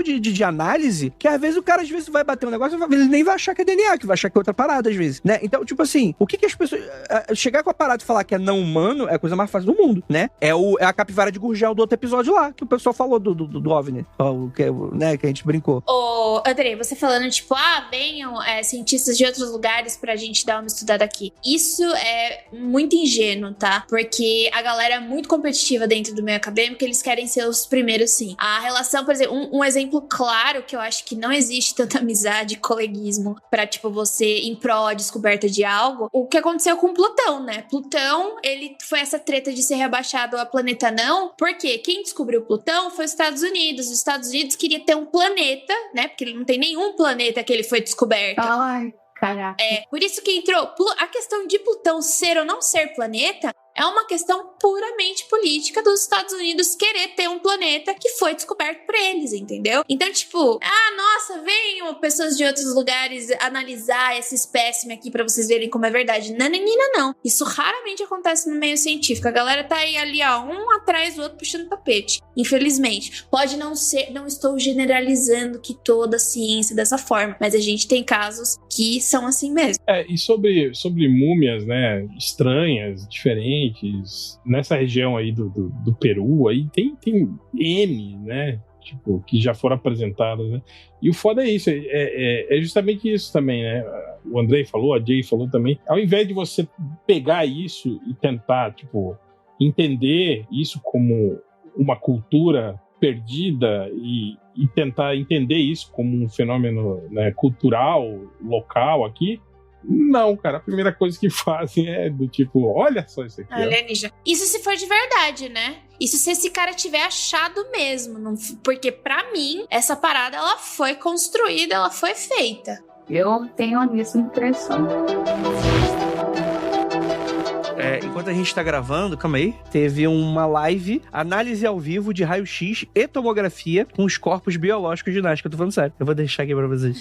de análise que às vezes o cara vai bater um negócio, ele nem vai achar que é DNA, que vai achar que é outra parada às vezes, né? Então, tipo assim, o que as pessoas... Chegar com a parada e falar que é não humano é a coisa mais fácil do mundo, né? É a capivara de Gurgel do outro episódio lá, que o pessoal falou do OVNI, né, que a gente brincou. Ô, Andrei, você falando, tipo, venham cientistas de outros lugares pra gente dar uma estudada aqui. Isso é muito ingênuo, tá? Porque a galera é muito competitiva dentro do meio acadêmico, eles querem ser os primeiros, sim. A relação, por exemplo, um exemplo claro que eu acho que não existe tanta amizade, coleguismo pra, tipo, você em pró descoberta de algo, o que aconteceu com Plutão, né? Plutão, ele foi essa treta de ser rebaixado a planeta não, porque quem descobriu Plutão foi os Estados Unidos. Os Estados Unidos queria ter um planeta, né? Porque ele não tem nenhum planeta que ele foi descoberto. Ai, caraca. Por isso que entrou... A questão de Plutão ser ou não ser planeta é uma questão puramente política dos Estados Unidos querer ter um planeta que foi descoberto por eles, entendeu? Então, tipo, nossa, venham pessoas de outros lugares analisar esse espécime aqui pra vocês verem como é verdade. Não. Isso raramente acontece no meio científico. A galera tá aí ali, um atrás do outro puxando tapete. Infelizmente. Pode não ser, não estou generalizando que toda a ciência é dessa forma, mas a gente tem casos que são assim mesmo. E sobre múmias, né, estranhas, diferentes, nessa região aí do Peru, aí tem N, né, tipo, que já foram apresentadas, né, e o foda é isso, é justamente isso também, né, o Andrei falou, a Jay falou também, ao invés de você pegar isso e tentar, tipo, entender isso como uma cultura perdida e tentar entender isso como um fenômeno, né, cultural, local aqui, não, cara, a primeira coisa que fazem é do tipo, olha só isso aqui. Alienígena. Isso se for de verdade, né? Isso se esse cara tiver achado mesmo. Não, porque pra mim, essa parada, ela foi construída, ela foi feita. Eu tenho nisso impressão. Enquanto a gente tá gravando, calma aí, teve uma live, análise ao vivo de raio-x e tomografia com os corpos biológicos de ginástica. Eu tô falando sério. Eu vou deixar aqui pra vocês.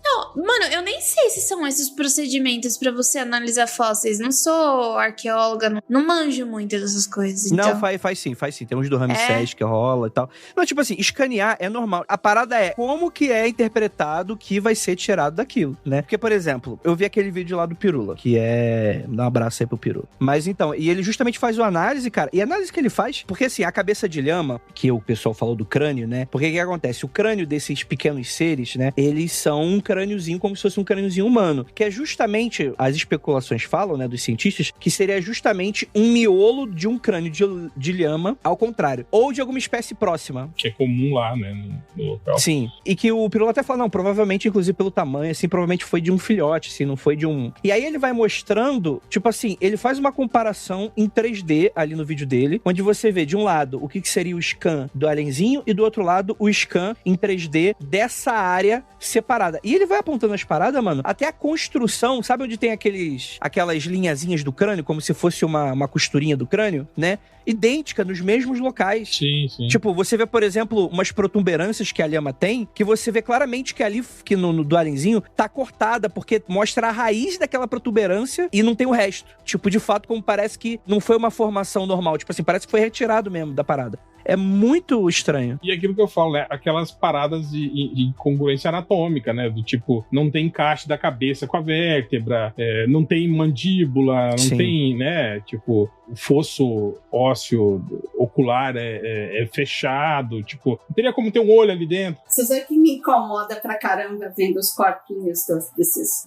Não, mano, eu nem sei se são esses procedimentos pra você analisar fósseis. Não sou arqueóloga, não manjo muito dessas coisas. Então. Não, faz sim. Tem uns do Ramsés que rola e tal. Não, tipo assim, escanear é normal. A parada é como que é interpretado que vai ser tirado daquilo, né? Porque, por exemplo, eu vi aquele vídeo lá do Pirula, que é... Dá um abraço aí pro Pirula. Mas então, e ele justamente faz uma análise, cara. E a análise que ele faz, porque assim, a cabeça de lhama, que o pessoal falou do crânio, né? Porque o que acontece? O crânio desses pequenos seres, né? Eles são um crânio crâniozinho como se fosse um crâniozinho humano, que é justamente, as especulações falam, né, dos cientistas, que seria justamente um miolo de um crânio de lhama, ao contrário, ou de alguma espécie próxima. Que é comum lá, né, no local. Sim, e que o Pirula até fala, não, provavelmente, inclusive pelo tamanho, assim, provavelmente foi de um filhote, assim, não foi de um... E aí ele vai mostrando, tipo assim, ele faz uma comparação em 3D ali no vídeo dele, onde você vê, de um lado, o que seria o scan do alienzinho, e do outro lado, o scan em 3D dessa área separada. E ele vai apontando as paradas, mano, até a construção, sabe onde tem aquelas linhazinhas do crânio, como se fosse uma costurinha do crânio, né? Idêntica, nos mesmos locais. Sim, sim. Tipo, você vê, por exemplo, umas protuberâncias que a lhama tem, que você vê claramente que ali, que no do alienzinho, tá cortada, porque mostra a raiz daquela protuberância e não tem o resto. Tipo, de fato, como parece que não foi uma formação normal. Tipo assim, parece que foi retirado mesmo da parada. É muito estranho. E aquilo que eu falo, né? Aquelas paradas de incongruência anatômica, né? Do tipo, não tem encaixe da cabeça com a vértebra, não tem mandíbula, não tem, né? Tipo, o fosso ósseo ocular é fechado, tipo, não teria como ter um olho ali dentro. Você sabe que me incomoda pra caramba vendo os corpinhos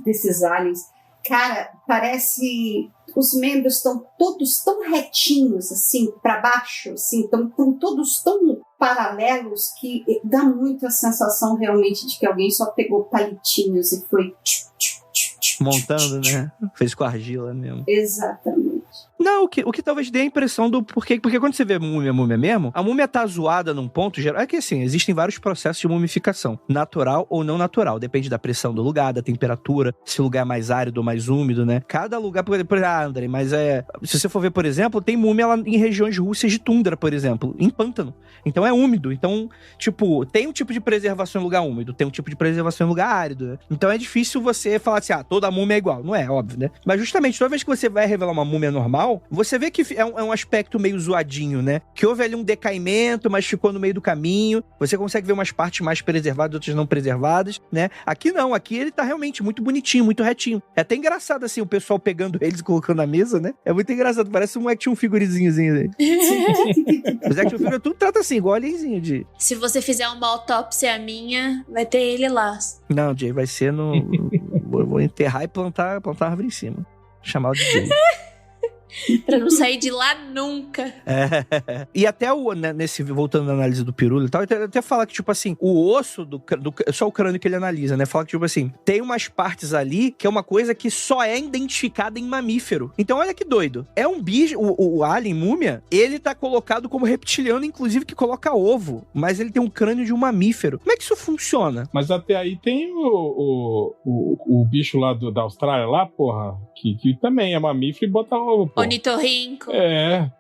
desses aliens? Cara, parece... Os membros estão todos tão retinhos, assim, para baixo, assim, estão todos tão paralelos que dá muito a sensação realmente de que alguém só pegou palitinhos e foi... Montando, né? Fez com argila mesmo. Exatamente. Não, o que talvez dê a impressão do porquê. Porque quando você vê múmia mesmo, a múmia tá zoada num ponto geral. É que assim, existem vários processos de mumificação, natural ou não natural. Depende da pressão do lugar, da temperatura, se o lugar é mais árido ou mais úmido, né? Cada lugar. André, mas se você for ver, por exemplo, tem múmia lá em regiões rústicas de tundra, por exemplo, em pântano. Então é úmido. Então, tipo, tem um tipo de preservação em lugar úmido, tem um tipo de preservação em lugar árido, né? Então é difícil você falar assim, toda múmia é igual. Não é, óbvio, né? Mas justamente, toda vez que você vai revelar uma múmia normal, você vê que é um aspecto meio zoadinho, né? Que houve ali um decaimento, mas ficou no meio do caminho. Você consegue ver umas partes mais preservadas, outras não preservadas, né? Aqui não, aqui ele tá realmente muito bonitinho, muito retinho. É até engraçado, assim, o pessoal pegando eles e colocando na mesa, né? É muito engraçado, parece um action figurezinhozinho aí. Os action figure tudo trata assim, igual alienzinho de... Se você fizer uma autópsia minha, vai ter ele lá. Não, Jay, vai ser no... Vou enterrar e plantar a árvore em cima. Chamar o DJ. Pra não sair de lá nunca. E até voltando à análise do Pirula e tal, ele até fala que, tipo assim, o osso só o crânio que ele analisa, né? Fala que, tipo assim, tem umas partes ali que é uma coisa que só é identificada em mamífero. Então, olha que doido. É um bicho, o alien múmia, ele tá colocado como reptiliano, inclusive que coloca ovo, mas ele tem um crânio de um mamífero. Como é que isso funciona? Mas até aí tem o bicho lá da Austrália, lá, porra, que também é mamífero e bota ovo, porra. Ornitorrinco.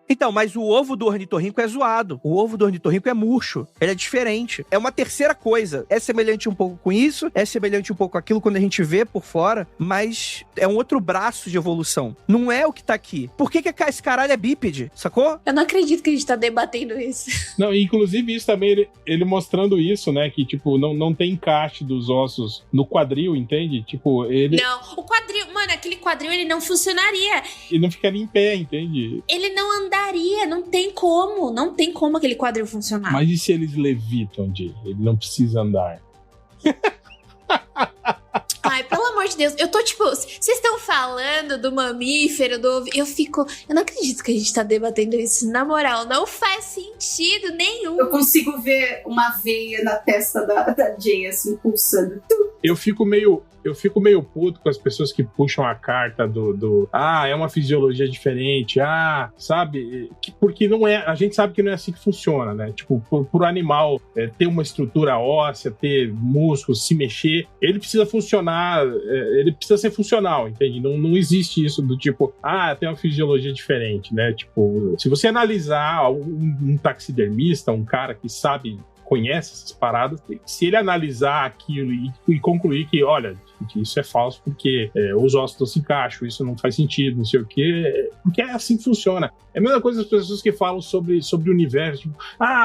Então, mas o ovo do ornitorrinco é zoado. O ovo do ornitorrinco é murcho. Ele é diferente. É uma terceira coisa. É semelhante um pouco com isso, é semelhante um pouco com aquilo quando a gente vê por fora, mas é um outro braço de evolução. Não é o que tá aqui. Por que esse caralho é bípede? Sacou? Eu não acredito que a gente tá debatendo isso. Não, inclusive isso também, ele mostrando isso, né? Que, tipo, não tem encaixe dos ossos no quadril, entende? Tipo, ele... Não, o quadril... Mano, aquele quadril, ele não funcionaria. Ele não ficaria em pé, entende? Ele não andaria, não tem como aquele quadril funcionar. Mas e se eles levitam, Jay? Ele não precisa andar. Ai, pelo amor de Deus, eu tô tipo, vocês estão falando do mamífero, eu não acredito que a gente tá debatendo isso, na moral, não faz sentido nenhum. Eu consigo ver uma veia na testa da Jay, assim, pulsando. Eu fico meio puto com as pessoas que puxam a carta é uma fisiologia diferente, sabe? Porque não é, a gente sabe que não é assim que funciona, né? Tipo, por animal ter uma estrutura óssea, ter músculos, se mexer, ele precisa funcionar, ele precisa ser funcional, entende? Não existe isso do tipo, tem uma fisiologia diferente, né? Tipo, se você analisar um taxidermista, um cara que conhece essas paradas, se ele analisar aquilo e concluir que, olha, isso é falso porque os ossos não se encaixam, isso não faz sentido, não sei o quê, porque é assim que funciona. É a mesma coisa das pessoas que falam sobre o universo, tipo,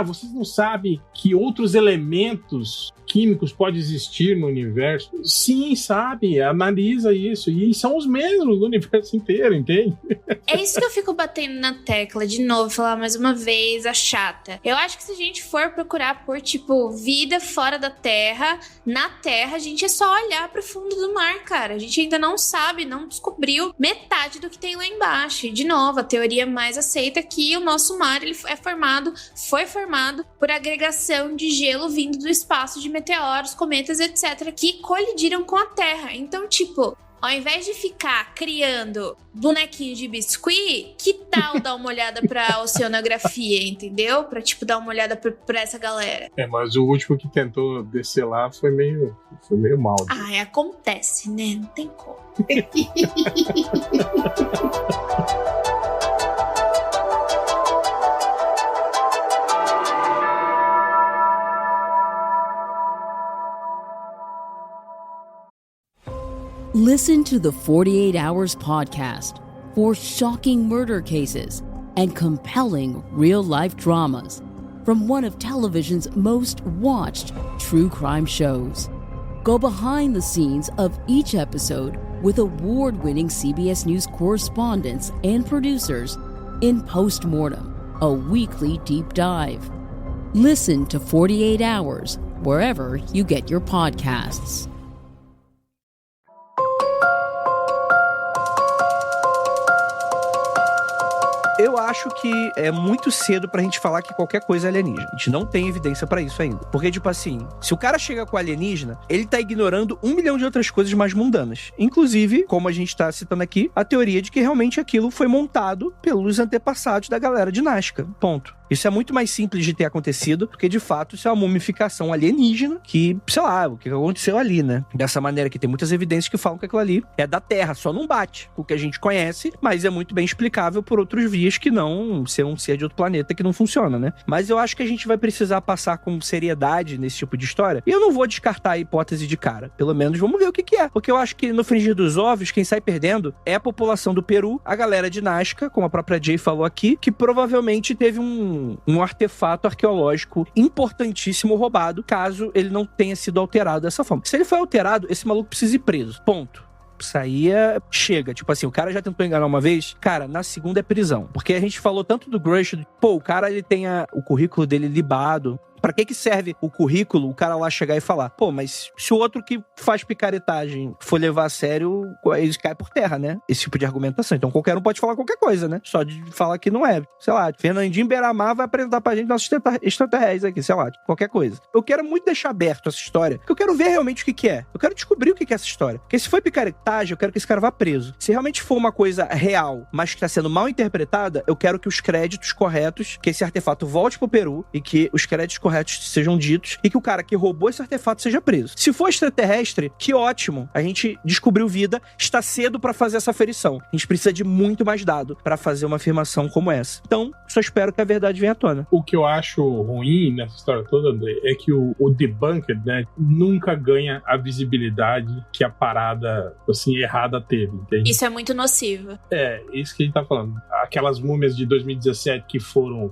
vocês não sabem que outros elementos químicos pode existir no universo? Sim, sabe? Analisa isso. E são os mesmos no universo inteiro, entende? É isso que eu fico batendo na tecla, de novo, falar mais uma vez, a chata. Eu acho que se a gente for procurar por, tipo, vida fora da Terra, na Terra, a gente é só olhar pro fundo do mar, cara. A gente ainda não sabe, não descobriu metade do que tem lá embaixo. E, de novo, a teoria mais aceita é que o nosso mar ele foi formado por agregação de gelo vindo do espaço de meteoros, cometas, etc., que colidiram com a Terra. Então, tipo, ao invés de ficar criando bonequinho de biscuit, que tal dar uma olhada pra oceanografia, entendeu? Pra, tipo, dar uma olhada pra essa galera. Mas o último que tentou descer lá foi meio mal. Acontece, né? Não tem como. Listen to the 48 Hours podcast for shocking murder cases and compelling real-life dramas from one of television's most watched true crime shows. Go behind the scenes of each episode with award-winning CBS News correspondents and producers in Postmortem, a weekly deep dive. Listen to 48 Hours wherever you get your podcasts. Eu acho que é muito cedo pra gente falar que qualquer coisa é alienígena. A gente não tem evidência pra isso ainda. Porque, tipo assim, se o cara chega com alienígena, ele tá ignorando 1 milhão de outras coisas mais mundanas. Inclusive, como a gente tá citando aqui, a teoria de que realmente aquilo foi montado pelos antepassados da galera de Nazca. Ponto. Isso é muito mais simples de ter acontecido, porque de fato isso é uma mumificação alienígena que, sei lá, o que aconteceu ali, né? Dessa maneira que tem muitas evidências que falam que aquilo ali é da Terra, só não bate com o que a gente conhece, mas é muito bem explicável por outros vias que não ser um ser de outro planeta que não funciona, né? Mas eu acho que a gente vai precisar passar com seriedade nesse tipo de história, e eu não vou descartar a hipótese de cara. Pelo menos vamos ver o que é, porque eu acho que no frigir dos ovos, quem sai perdendo é a população do Peru, a galera de Nazca, como a própria Jay falou aqui, que provavelmente teve um artefato arqueológico importantíssimo roubado, caso ele não tenha sido alterado dessa forma. Se ele foi alterado, esse maluco precisa ir preso. Ponto. Isso aí chega. Tipo assim, o cara já tentou enganar uma vez, cara, na segunda é prisão. Porque a gente falou tanto do Grush, o cara ele tem o currículo dele libado. Pra que serve o currículo, o cara lá chegar e falar, mas se o outro que faz picaretagem for levar a sério, ele cai por terra, né? Esse tipo de argumentação. Então qualquer um pode falar qualquer coisa, né? Só de falar que não é. Sei lá, Fernandinho Beiramar vai apresentar pra gente nossos extraterrestres aqui, sei lá, qualquer coisa. Eu quero muito deixar aberto essa história, porque eu quero ver realmente o que é. Eu quero descobrir o que é essa história. Porque se foi picaretagem, eu quero que esse cara vá preso. Se realmente for uma coisa real, mas que tá sendo mal interpretada, eu quero que os créditos corretos, que esse artefato volte pro Peru e que os créditos corretos sejam ditos e que o cara que roubou esse artefato seja preso. Se for extraterrestre, que ótimo. A gente descobriu vida, está cedo pra fazer essa aferição. A gente precisa de muito mais dado pra fazer uma afirmação como essa. Então, só espero que a verdade venha à tona. O que eu acho ruim nessa história toda, André, é que o debunker, né, nunca ganha a visibilidade que a parada, assim, errada teve, entende? Isso é muito nocivo. Isso que a gente tá falando. Aquelas múmias de 2017 que foram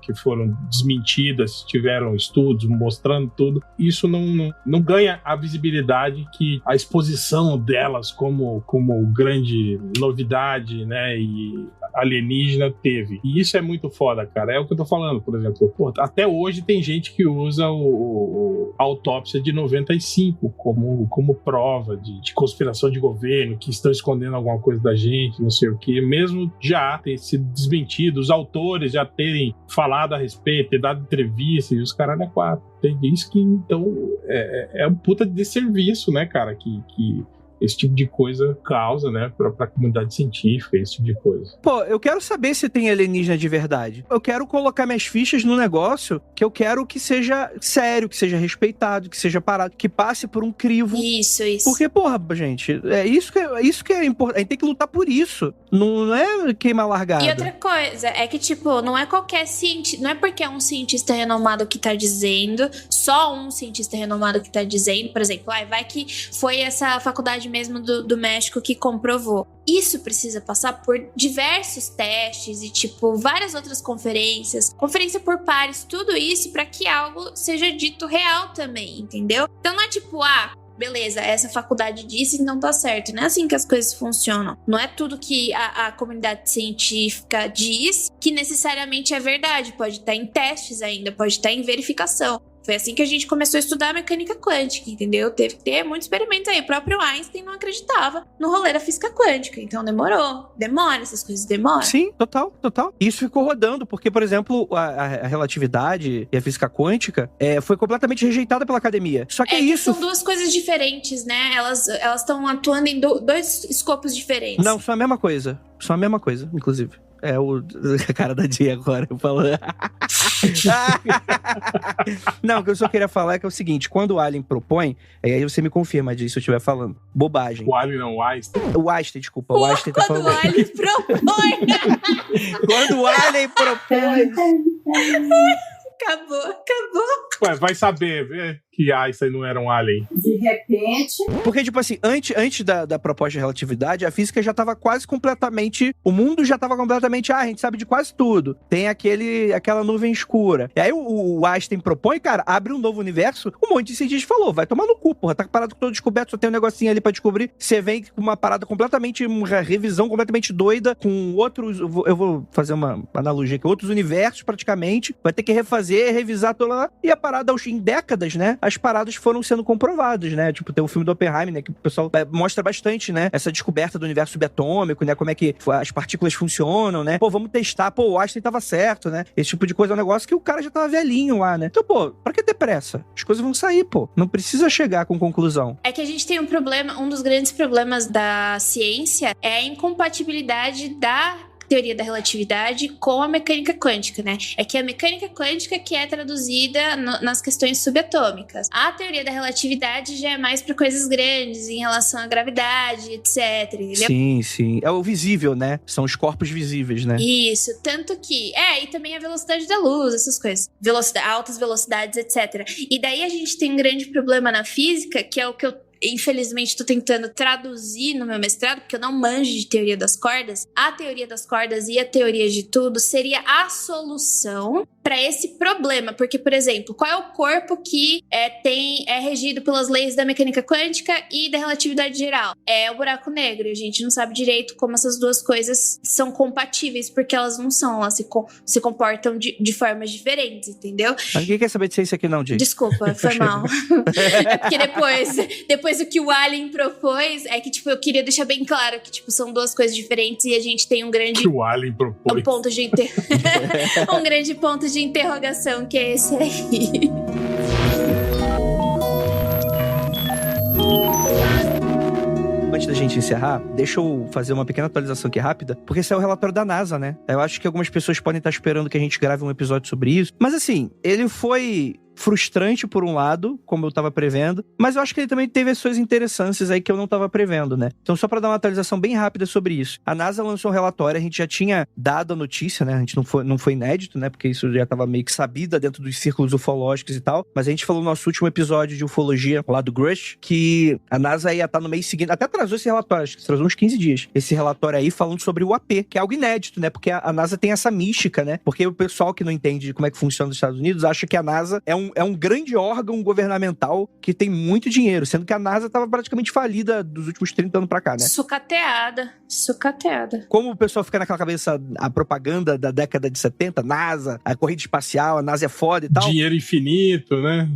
desmentidas, tiveram estudos mostrando tudo, isso não ganha a visibilidade que a exposição delas como grande novidade, né, e alienígena teve. E isso é muito foda, cara. É o que eu tô falando, por exemplo. Até hoje tem gente que usa a autópsia de 95 como prova de conspiração de governo, que estão escondendo alguma coisa da gente, não sei o que, mesmo já ter sido desmentido, os autores já terem falado a respeito, ter dado entrevista, e os caras é 4. Tem isso que, então, é um puta de desserviço, né, cara, que esse tipo de coisa causa, né, pra comunidade científica, esse tipo de coisa. Eu quero saber se tem alienígena de verdade. Eu quero colocar minhas fichas no negócio que eu quero que seja sério, que seja respeitado, que seja parado, que passe por um crivo. Isso. Porque, gente, é isso que é importante. A gente tem que lutar por isso. Não é queimar largada. E outra coisa, é que, tipo, não é qualquer cientista, não é porque é um cientista renomado que tá dizendo, só um cientista renomado que tá dizendo, por exemplo, vai que foi essa faculdade Universidade mesmo do México que comprovou. Isso precisa passar por diversos testes e, tipo, várias outras conferências, conferência por pares, tudo isso para que algo seja dito real também, entendeu? Então não é tipo, beleza, essa faculdade disse, então tá certo. Não é assim que as coisas funcionam. Não é tudo que a comunidade científica diz que necessariamente é verdade. Pode estar em testes ainda, pode estar em verificação. Foi assim que a gente começou a estudar a mecânica quântica, entendeu? Teve que ter muitos experimentos aí. O próprio Einstein não acreditava no rolê da física quântica. Então demora, essas coisas demoram. Sim, total. Isso ficou rodando, porque, por exemplo, a relatividade e a física quântica foi completamente rejeitada pela academia. Só que isso... São duas coisas diferentes, né? Elas estão atuando em dois escopos diferentes. Não, são a mesma coisa. Inclusive. É a cara da Dia agora, falando. Não, o que eu só queria falar é que é o seguinte: quando o Alien propõe, aí você me confirma disso se eu estiver falando. Bobagem. O Alien não, o Einstein. O Einstein, desculpa. O Einstein tá falando. Quando o Alien propõe. Quando o Alien propõe. Acabou. Ué, vai saber, que Einstein não era um alien. De repente... Porque, tipo assim, antes da proposta de relatividade, a física já tava quase completamente... O mundo já tava completamente... a gente sabe de quase tudo. Tem aquela nuvem escura. E aí o Einstein propõe, cara, abre um novo universo. Um monte de cientista falou, vai tomar no cu, porra. Tá parado todo descoberto, só tem um negocinho ali pra descobrir. Você vem com uma parada completamente... Uma revisão completamente doida, com outros... Eu vou fazer uma analogia aqui. Outros universos, praticamente. Vai ter que refazer, revisar toda lá. E a parada, em décadas, né? As paradas foram sendo comprovadas, né? Tipo, tem o filme do Oppenheimer, né? Que o pessoal mostra bastante, né? Essa descoberta do universo subatômico, né? Como é que as partículas funcionam, né? Pô, vamos testar. Pô, o Einstein tava certo, né? Esse tipo de coisa é um negócio que o cara já tava velhinho lá, né? Então, pô, pra que ter pressa? As coisas vão sair, pô. Não precisa chegar com conclusão. É que a gente tem um problema, um dos grandes problemas da ciência é a incompatibilidade da teoria da relatividade com a mecânica quântica, né? É que a mecânica quântica que é traduzida nas questões subatômicas. A teoria da relatividade já é mais para coisas grandes, em relação à gravidade, etc. Entendeu? Sim. É o visível, né? São os corpos visíveis, né? Isso, tanto que... e também a velocidade da luz, essas coisas. Altas velocidades, etc. E daí a gente tem um grande problema na física, que é o que eu infelizmente estou tentando traduzir no meu mestrado, porque eu não manjo de teoria das cordas. A teoria das cordas e a teoria de tudo seria a solução para esse problema, porque, por exemplo, qual é o corpo que é regido pelas leis da mecânica quântica e da relatividade geral? É o buraco negro, e a gente não sabe direito como essas duas coisas são compatíveis, porque elas não são, elas se comportam de formas diferentes, entendeu? Mas ninguém quer saber de ciência aqui não, Jay. Desculpa, foi mal. É porque depois o que o Alien propôs é que, tipo, eu queria deixar bem claro que, tipo, são duas coisas diferentes e a gente tem um grande... Que o Alien propôs. Um grande ponto de interrogação, que é esse aí. Antes da gente encerrar, deixa eu fazer uma pequena atualização aqui rápida, porque esse é o relatório da NASA, né? Eu acho que algumas pessoas podem estar esperando que a gente grave um episódio sobre isso, mas assim, ele foi frustrante por um lado, como eu tava prevendo, mas eu acho que ele também teve as suas interessâncias aí que eu não tava prevendo, né? Então, só pra dar uma atualização bem rápida sobre isso. A NASA lançou um relatório, a gente já tinha dado a notícia, né? A gente não foi inédito, né? Porque isso já tava meio que sabida dentro dos círculos ufológicos e tal, mas a gente falou no nosso último episódio de ufologia, lá do Grush, que a NASA ia estar no mês seguinte, até atrasou esse relatório, acho que atrasou uns 15 dias, esse relatório aí falando sobre o UAP, que é algo inédito, né? Porque a NASA tem essa mística, né? Porque o pessoal que não entende como é que funciona nos Estados Unidos acha que a NASA é um grande órgão governamental que tem muito dinheiro, sendo que a NASA estava praticamente falida dos últimos 30 anos pra cá, né? Sucateada. Como o pessoal fica naquela cabeça, a propaganda da década de 70, NASA, a corrida espacial, a NASA é foda e tal. Dinheiro infinito, né?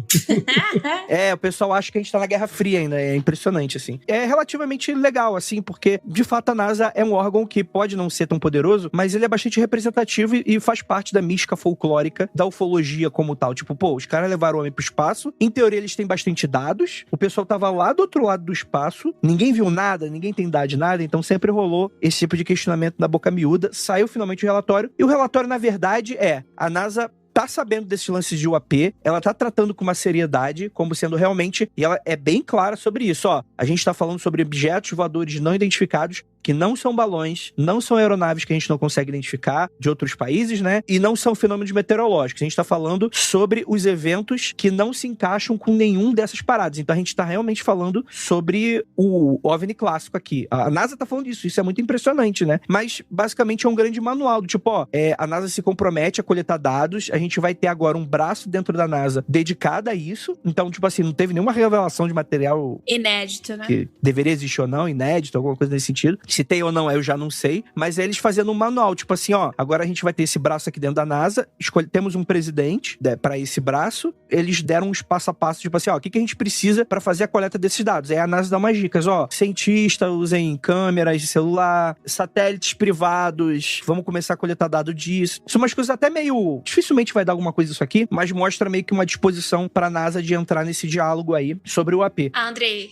O pessoal acha que a gente tá na Guerra Fria ainda, é impressionante, assim. É relativamente legal, assim, porque, de fato, a NASA é um órgão que pode não ser tão poderoso, mas ele é bastante representativo e faz parte da mística folclórica da ufologia como tal. Tipo, pô, os caras levaram o homem pro espaço, em teoria eles têm bastante dados, o pessoal tava lá do outro lado do espaço, ninguém viu nada, ninguém tem dado de nada, então sempre rolou esse tipo de questionamento na boca miúda. Saiu finalmente o relatório, e o relatório, na verdade, a NASA tá sabendo desses lances de UAP, ela tá tratando com uma seriedade, como sendo realmente, e ela é bem clara sobre isso, ó, a gente tá falando sobre objetos voadores não identificados que não são balões, não são aeronaves que a gente não consegue identificar de outros países, né? E não são fenômenos meteorológicos. A gente tá falando sobre os eventos que não se encaixam com nenhum dessas paradas. Então a gente tá realmente falando sobre o OVNI clássico aqui. A NASA tá falando disso, isso é muito impressionante, né? Mas basicamente é um grande manual do tipo, a NASA se compromete a coletar dados, a gente vai ter agora um braço dentro da NASA dedicado a isso. Então, tipo assim, não teve nenhuma revelação de material inédito, né? que deveria existir ou não, inédito, alguma coisa nesse sentido. Se tem ou não, eu já não sei. Mas é eles fazendo um manual, tipo assim, agora a gente vai ter esse braço aqui dentro da NASA, temos um presidente pra esse braço, eles deram uns passo a passo, tipo assim, o que a gente precisa pra fazer a coleta desses dados? Aí a NASA dá umas dicas, cientistas usem câmeras de celular, satélites privados, vamos começar a coletar dado disso. São umas coisas até meio... Dificilmente vai dar alguma coisa isso aqui, mas mostra meio que uma disposição pra NASA de entrar nesse diálogo aí sobre o AP. Andrei,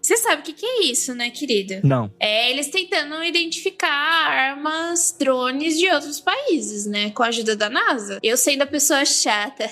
você sabe o que é isso, né, querido? Não. É eles tentando identificar armas, drones de outros países, né? Com a ajuda da NASA. Eu sendo a pessoa chata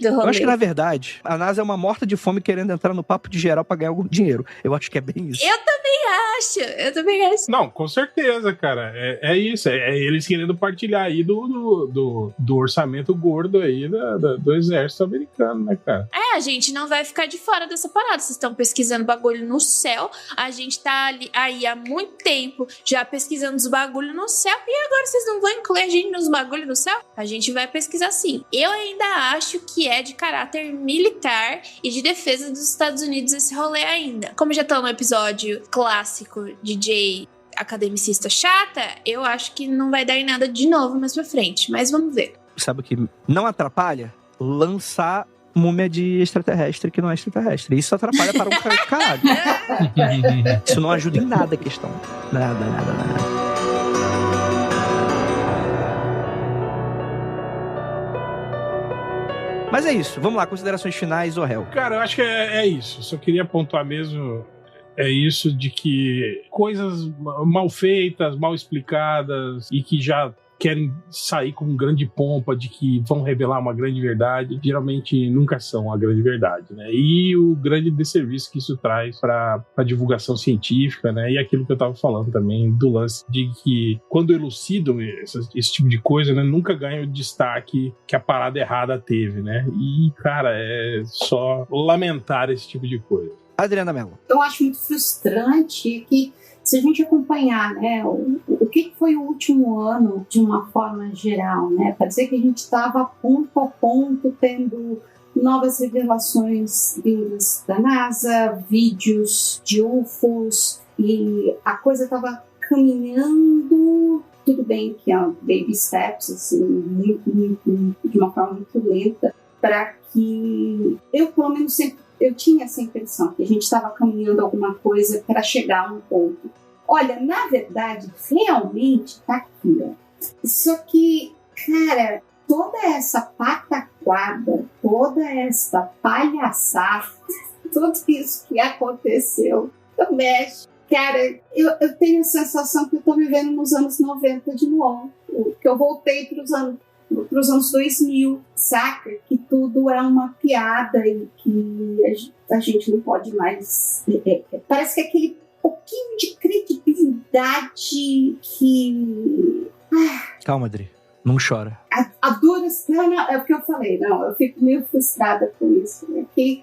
do rolê. Eu acho que, na verdade, a NASA é uma morta de fome querendo entrar no papo de geral pra ganhar algum dinheiro. Eu acho que é bem isso. Eu também acho. Não, com certeza, cara. É isso. É eles querendo partilhar aí do orçamento gordo aí do exército americano, né, cara? A gente não vai ficar de fora dessa parada. Vocês estão pesquisando bagulho no céu. A gente tá aí há muito tempo já pesquisando os bagulhos no céu. E agora vocês não vão incluir a gente nos bagulhos no céu? A gente vai pesquisar sim. Eu ainda acho que é de caráter militar e de defesa dos Estados Unidos esse rolê ainda. Como já tá no episódio clássico DJ academicista chata, eu acho que não vai dar em nada de novo mais pra frente. Mas vamos ver. Sabe o que não atrapalha? Lançar múmia de extraterrestre que não é extraterrestre. Isso atrapalha para um caralho. Isso não ajuda em nada a questão. Nada. Mas é isso. Vamos lá, considerações finais, Orhel. Cara, eu acho que é isso. Só queria pontuar mesmo... É isso de que coisas mal feitas, mal explicadas e que já querem sair com grande pompa de que vão revelar uma grande verdade, geralmente nunca são a grande verdade, né? E o grande desserviço que isso traz para a divulgação científica, né? E aquilo que eu estava falando também do lance de que quando elucidam esse tipo de coisa, né, nunca ganha o destaque que a parada errada teve, né? E, cara, é só lamentar esse tipo de coisa. Adriana Mello. Eu acho muito frustrante que, se a gente acompanhar, né, o que foi o último ano de uma forma geral, né, para dizer que a gente estava ponto a ponto tendo novas revelações vindas da NASA, vídeos de UFOs, e a coisa estava caminhando, tudo bem que é baby steps, assim, de uma forma muito lenta, para que eu, pelo menos, sempre eu tinha essa impressão que a gente estava caminhando alguma coisa para chegar a um ponto. Olha, na verdade, realmente tá aqui, ó. Só que, cara, toda essa pataquada, toda essa palhaçada, tudo isso que aconteceu no México, cara, eu tenho a sensação que eu tô vivendo nos anos 90 de novo, que eu voltei para os anos 2000, saca? Que tudo é uma piada e que a gente não pode mais... parece que aquele pouquinho de credibilidade que... Calma, Adri. Não chora. A duras... Não, é o que eu falei. Não, eu fico meio frustrada com isso. Né? Que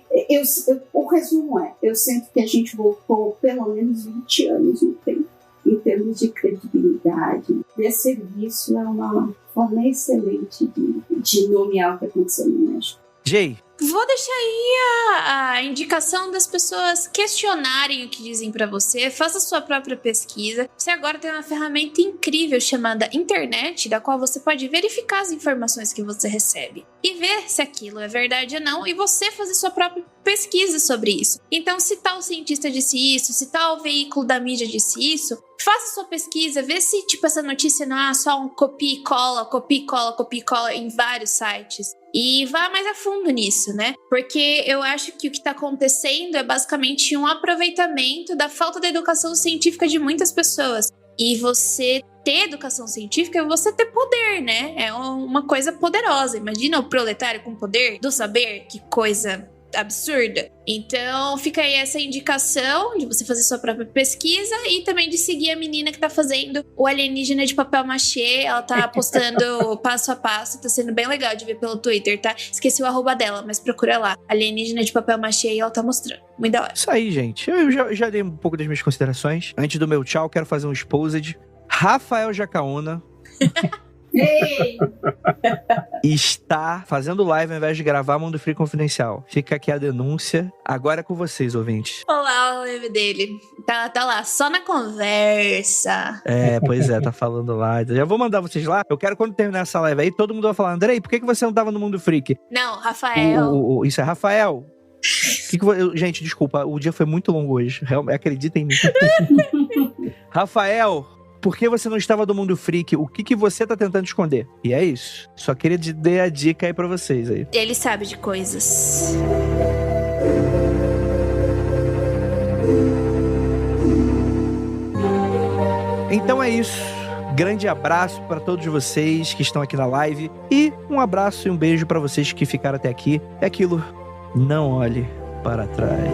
o resumo eu sinto que a gente voltou pelo menos 20 anos no tempo. Em termos de credibilidade, de serviço, é uma forma excelente de nomear o que aconteceu no México. Jay. Vou deixar aí a indicação das pessoas questionarem o que dizem pra você. Faça sua própria pesquisa. Você agora tem uma ferramenta incrível chamada internet, da qual você pode verificar as informações que você recebe e ver se aquilo é verdade ou não, e você fazer sua própria pesquisa sobre isso. Então, se tal cientista disse isso, se tal veículo da mídia disse isso, faça sua pesquisa, vê se tipo essa notícia não é só um copia e cola em vários sites. E vá mais a fundo nisso, né? Porque eu acho que o que tá acontecendo é basicamente um aproveitamento da falta de educação científica de muitas pessoas. E você ter educação científica é você ter poder, né? É uma coisa poderosa. Imagina o proletário com poder do saber, que coisa absurda. Então fica aí essa indicação de você fazer sua própria pesquisa e também de seguir a menina que tá fazendo o alienígena de papel machê. Ela tá postando passo a passo, tá sendo bem legal de ver pelo Twitter, tá? Esqueci o arroba dela, mas procura lá. Alienígena de papel machê e ela tá mostrando. Muito da hora. Isso aí, gente. Eu já dei um pouco das minhas considerações. Antes do meu tchau, quero fazer um exposed. Rafael Jacaúna Ei! está fazendo live ao invés de gravar Mundo Freak Confidencial. Fica aqui a denúncia. Agora é com vocês, ouvintes. Olá, o live dele. Tá lá, só na conversa. Pois é, tá falando lá. Já vou mandar vocês lá. Eu quero quando terminar essa live aí, todo mundo vai falar, Andrei, por que você não tava no Mundo Freak? Não, Rafael. Isso é Rafael. Gente, desculpa, o dia foi muito longo hoje. Acredita em mim. Rafael, por que você não estava do Mundo Freak? O que você tá tentando esconder? E é isso. Só queria dar a dica aí pra vocês aí. Ele sabe de coisas. Então é isso. Grande abraço para todos vocês que estão aqui na live. E um abraço e um beijo para vocês que ficaram até aqui. É aquilo. Não olhe para trás.